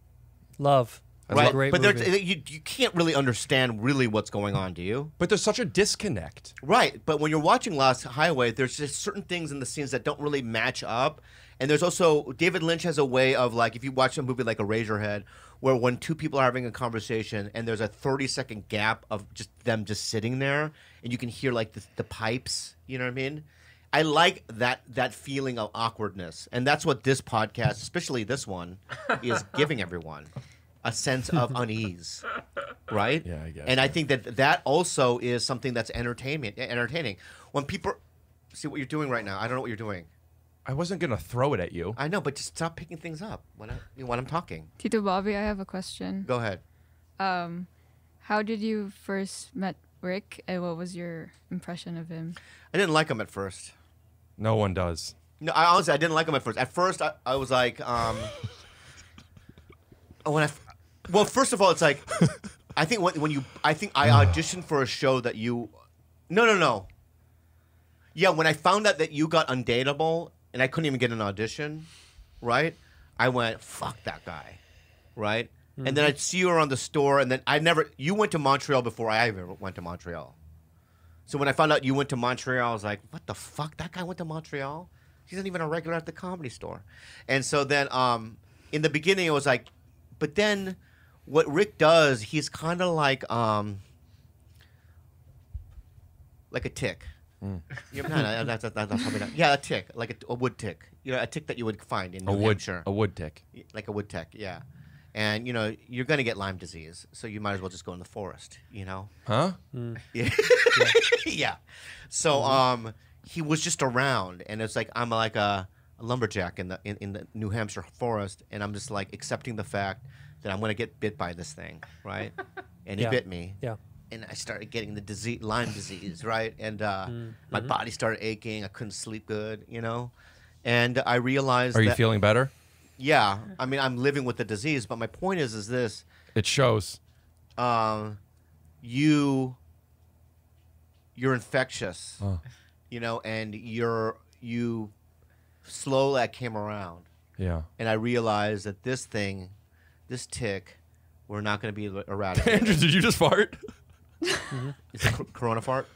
S5: Love.
S4: Right,
S5: Great
S4: but
S5: movie.
S4: you can't really understand really what's going on, do you?
S6: But there's such a disconnect.
S4: Right, but when you're watching Lost Highway, there's just certain things in the scenes that don't really match up. And there's also, David Lynch has a way of, like, if you watch a movie like Eraserhead, where when two people are having a conversation and there's a 30-second gap of just them just sitting there, and you can hear, like, the pipes, you know what I mean? I like that feeling of awkwardness. And that's what this podcast, especially this one, is giving everyone. A sense of unease, right?
S6: Yeah, I guess.
S4: And I think that also is something that's entertaining. When people see what you're doing right now, I don't know what you're doing.
S6: I wasn't going to throw it at you.
S4: I know, but just stop picking things up when I'm talking.
S7: Tito Bobby, I have a question.
S4: Go ahead.
S7: How did you first met Rick, and what was your impression of him?
S4: I didn't like him at first.
S6: No one does.
S4: No, I didn't like him at first. At first, I was like, well, first of all, it's like, I think I auditioned for a show that you, no. Yeah, when I found out that you got Undateable and I couldn't even get an audition, right? I went, fuck that guy, right? And then I'd see you around the store, and then you went to Montreal before I ever went to Montreal. So when I found out you went to Montreal, I was like, what the fuck? That guy went to Montreal? He's not even a regular at the Comedy Store. And so then in the beginning, it was like, but then what Rick does, he's kind of like a tick. That's probably not. Yeah, a tick, like a wood tick. A tick that you would find in New Hampshire.
S6: A wood tick.
S4: Like a wood tick, yeah. And, you're going to get Lyme disease, so you might as well just go in the forest,
S6: Huh?
S4: Yeah. Yeah. So he was just around, and it's like I'm like a lumberjack in the New Hampshire forest, and I'm just like accepting the fact that I'm going to get bit by this thing, right? And he bit me.
S5: Yeah.
S4: And I started getting the disease, Lyme disease, right? And my body started aching. I couldn't sleep good, And I realized
S6: Are you feeling better?
S4: Yeah. I mean, I'm living with the disease, but my point is this.
S6: It shows.
S4: You're infectious, and you slowly I came around.
S6: Yeah.
S4: And I realized that this tick, we're not going to be eradicated.
S6: Andrew, did you just fart?
S4: It's a corona fart?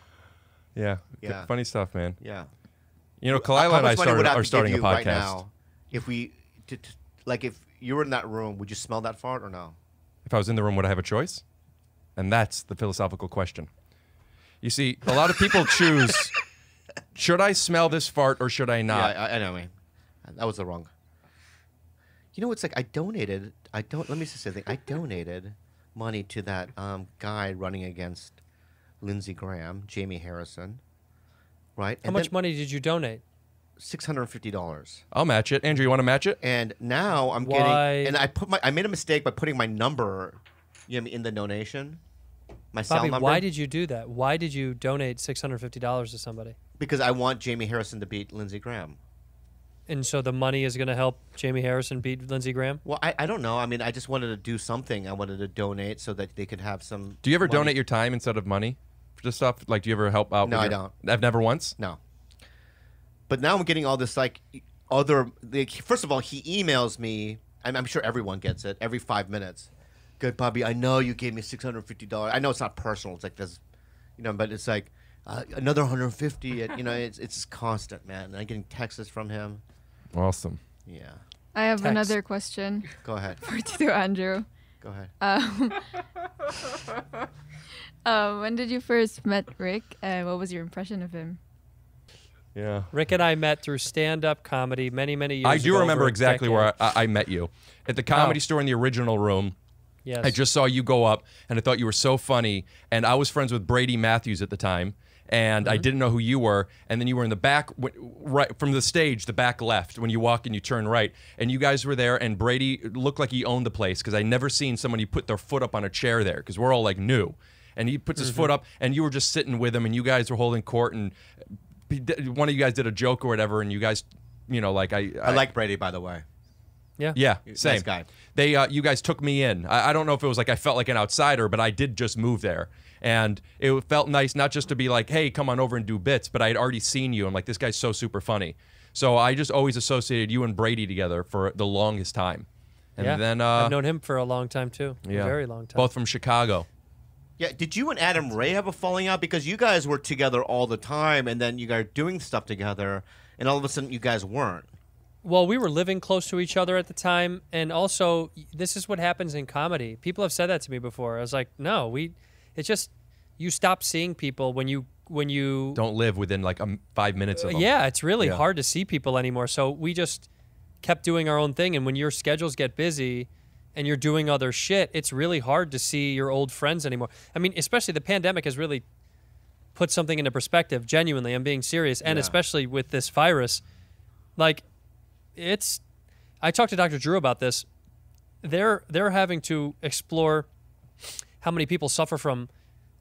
S6: Yeah.
S4: Yeah.
S6: Funny stuff, man.
S4: Yeah.
S6: Kalila and I are starting a podcast.
S4: Right now, if if you were in that room, would you smell that fart or no?
S6: If I was in the room, would I have a choice? And that's the philosophical question. You see, a lot of people choose, should I smell this fart or should I not?
S4: Yeah, I know, man. That was the wrong. It's like let me say something. I donated money to that guy running against Lindsey Graham, Jamie Harrison, right?
S5: How much money did you donate?
S4: $650.
S6: I'll match it. Andrew, you want to match it?
S4: And now I'm getting, and I made a mistake by putting my number, in the donation, my cell number.
S5: Why did you do that? Why did you donate $650 to somebody?
S4: Because I want Jamie Harrison to beat Lindsey Graham.
S5: And so the money is going to help Jamie Harrison beat Lindsey Graham?
S4: Well, I don't know. I mean, I just wanted to do something. I wanted to donate so that they could have some.
S6: Do you ever
S4: money.
S6: donate your time instead of money for this stuff? Like, do you ever help out?
S4: No, I don't.
S6: I've never once?
S4: No. But now I'm getting all this, first of all, he emails me, and I'm sure everyone gets it, every 5 minutes. Good, Bobby, I know you gave me $650. I know it's not personal. It's like this, but it's like another $150. And, it's constant, man. And I'm getting texts from him.
S6: Awesome.
S4: Yeah.
S7: I have another question.
S4: Go ahead.
S7: For Tito Andrew.
S4: Go ahead.
S7: When did you first met Rick, and what was your impression of him?
S6: Yeah.
S5: Rick and I met through stand-up comedy many, many years ago.
S6: I do remember exactly where I met you. At the Comedy Store in the original room.
S5: Yes.
S6: I just saw you go up, and I thought you were so funny. And I was friends with Brady Matthews at the time, and I didn't know who you were. And then you were in the back, right from the stage, the back left. When you walk and you turn right, and you guys were there. And Brady looked like he owned the place because I never seen somebody put their foot up on a chair there because we're all like new. And he puts his foot up, and you were just sitting with him, and you guys were holding court, and one of you guys did a joke or whatever, and you guys, I
S4: like Brady, by the way.
S5: Yeah.
S6: Yeah, same.
S4: Nice guy.
S6: You guys took me in. I don't know if it was like I felt like an outsider, but I did just move there. And it felt nice not just to be like, hey, come on over and do bits, but I had already seen you. I'm like, this guy's so super funny. So I just always associated you and Brady together for the longest time. And then
S5: I've known him for a long time, too.
S6: Yeah.
S5: A very long time.
S6: Both from Chicago.
S4: Yeah, did you and Adam Ray have a falling out? Because you guys were together all the time, and then you guys were doing stuff together, and all of a sudden you guys weren't.
S5: Well, we were living close to each other at the time, and also this is what happens in comedy. People have said that to me before. I was like, no, it's just you stop seeing people when you
S6: don't live within like 5 minutes of them.
S5: Yeah, it's really hard to see people anymore. So we just kept doing our own thing, and when your schedules get busy and you're doing other shit, it's really hard to see your old friends anymore. I mean, especially the pandemic has really put something into perspective. Genuinely, I'm being serious, and especially with this virus, like. I talked to Dr. Drew about this. They're having to explore how many people suffer from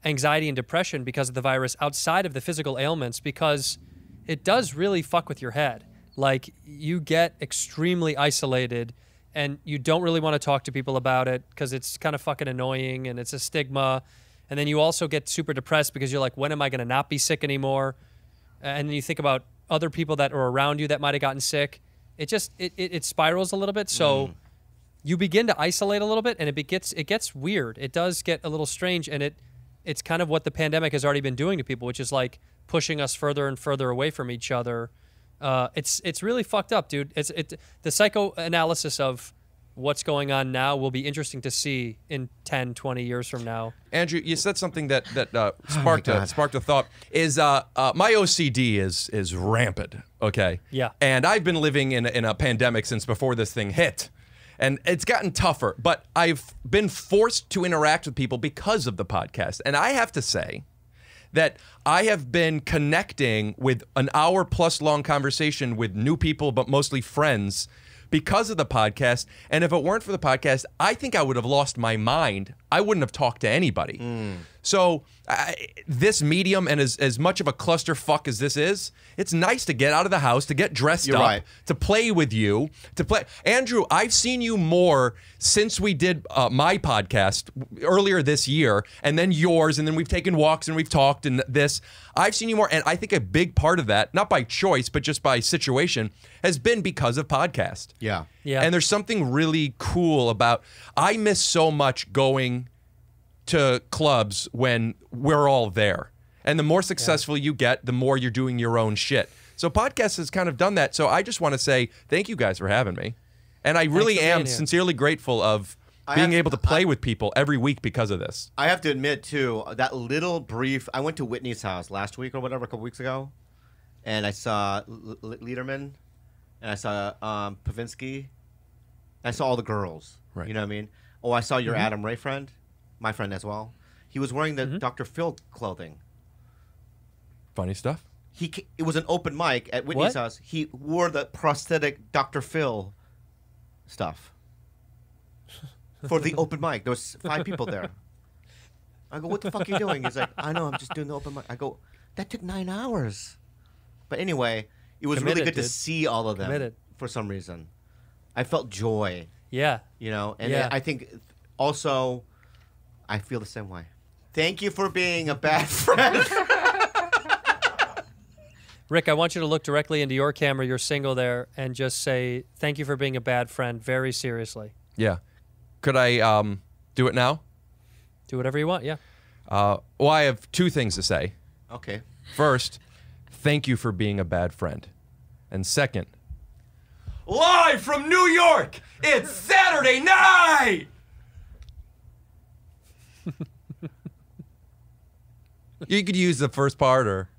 S5: anxiety and depression because of the virus outside of the physical ailments, because it does really fuck with your head. Like, you get extremely isolated and you don't really want to talk to people about it because it's kind of fucking annoying and it's a stigma. And then you also get super depressed because you're like, when am I going to not be sick anymore? And then you think about other people that are around you that might have gotten sick. It spirals a little bit. So you begin to isolate a little bit, and it gets weird. It does get a little strange, and it's kind of what the pandemic has already been doing to people, which is like pushing us further and further away from each other. It's really fucked up, dude. The psychoanalysis of what's going on now will be interesting to see in 10, 20 years from now.
S6: Andrew, you said something that sparked a thought. Is my OCD is rampant? Okay.
S5: Yeah.
S6: And I've been living in a pandemic since before this thing hit, and it's gotten tougher. But I've been forced to interact with people because of the podcast, and I have to say that I have been connecting with an hour-plus long conversation with new people, but mostly friends, because of the podcast. And if it weren't for the podcast, I think I would have lost my mind. I wouldn't have talked to anybody. So this medium, and as much of a clusterfuck as this is, it's nice to get out of the house, to get dressed
S4: You're
S6: up,
S4: right.
S6: to play with you, to play. Andrew, I've seen you more since we did my podcast earlier this year, and then yours, and then we've taken walks and we've talked and this. I've seen you more, and I think a big part of that, not by choice, but just by situation, has been because of podcast.
S4: Yeah.
S5: Yeah.
S6: And there's something really cool about, I miss so much going to clubs when we're all there. And the more successful you get, the more you're doing your own shit. So podcast has kind of done that. So I just want to say thank you guys for having me. And I really am sincerely grateful of being able to play with people every week because of this.
S4: I have to admit, too, that little brief... I went to Whitney's house last week or whatever, a couple weeks ago, and I saw Liederman, and I saw Pavinsky. I saw all the girls.
S6: Right.
S4: You know what I mean? Oh, I saw your Adam Ray friend, my friend as well. He was wearing the Dr. Phil clothing.
S6: Funny stuff.
S4: It was an open mic at Whitney's house. He wore the prosthetic Dr. Phil stuff for the open mic. There was 5 people there. I go, what the fuck are you doing? He's like, I know, I'm just doing the open mic. I go, that took 9 hours. But anyway, it was really good to see all of them for some reason. I felt joy.
S5: Yeah.
S4: You know, and I think also I feel the same way. Thank you for being a bad friend.
S5: Rick, I want you to look directly into your camera. You're single there, and just say, thank you for being a bad friend, very seriously.
S6: Yeah. Could I do it now?
S5: Do whatever you want, yeah.
S6: Well, I have 2 things to say.
S4: Okay.
S6: First, thank you for being a bad friend. And second, live from New York, it's Saturday night! You could use the first part, or...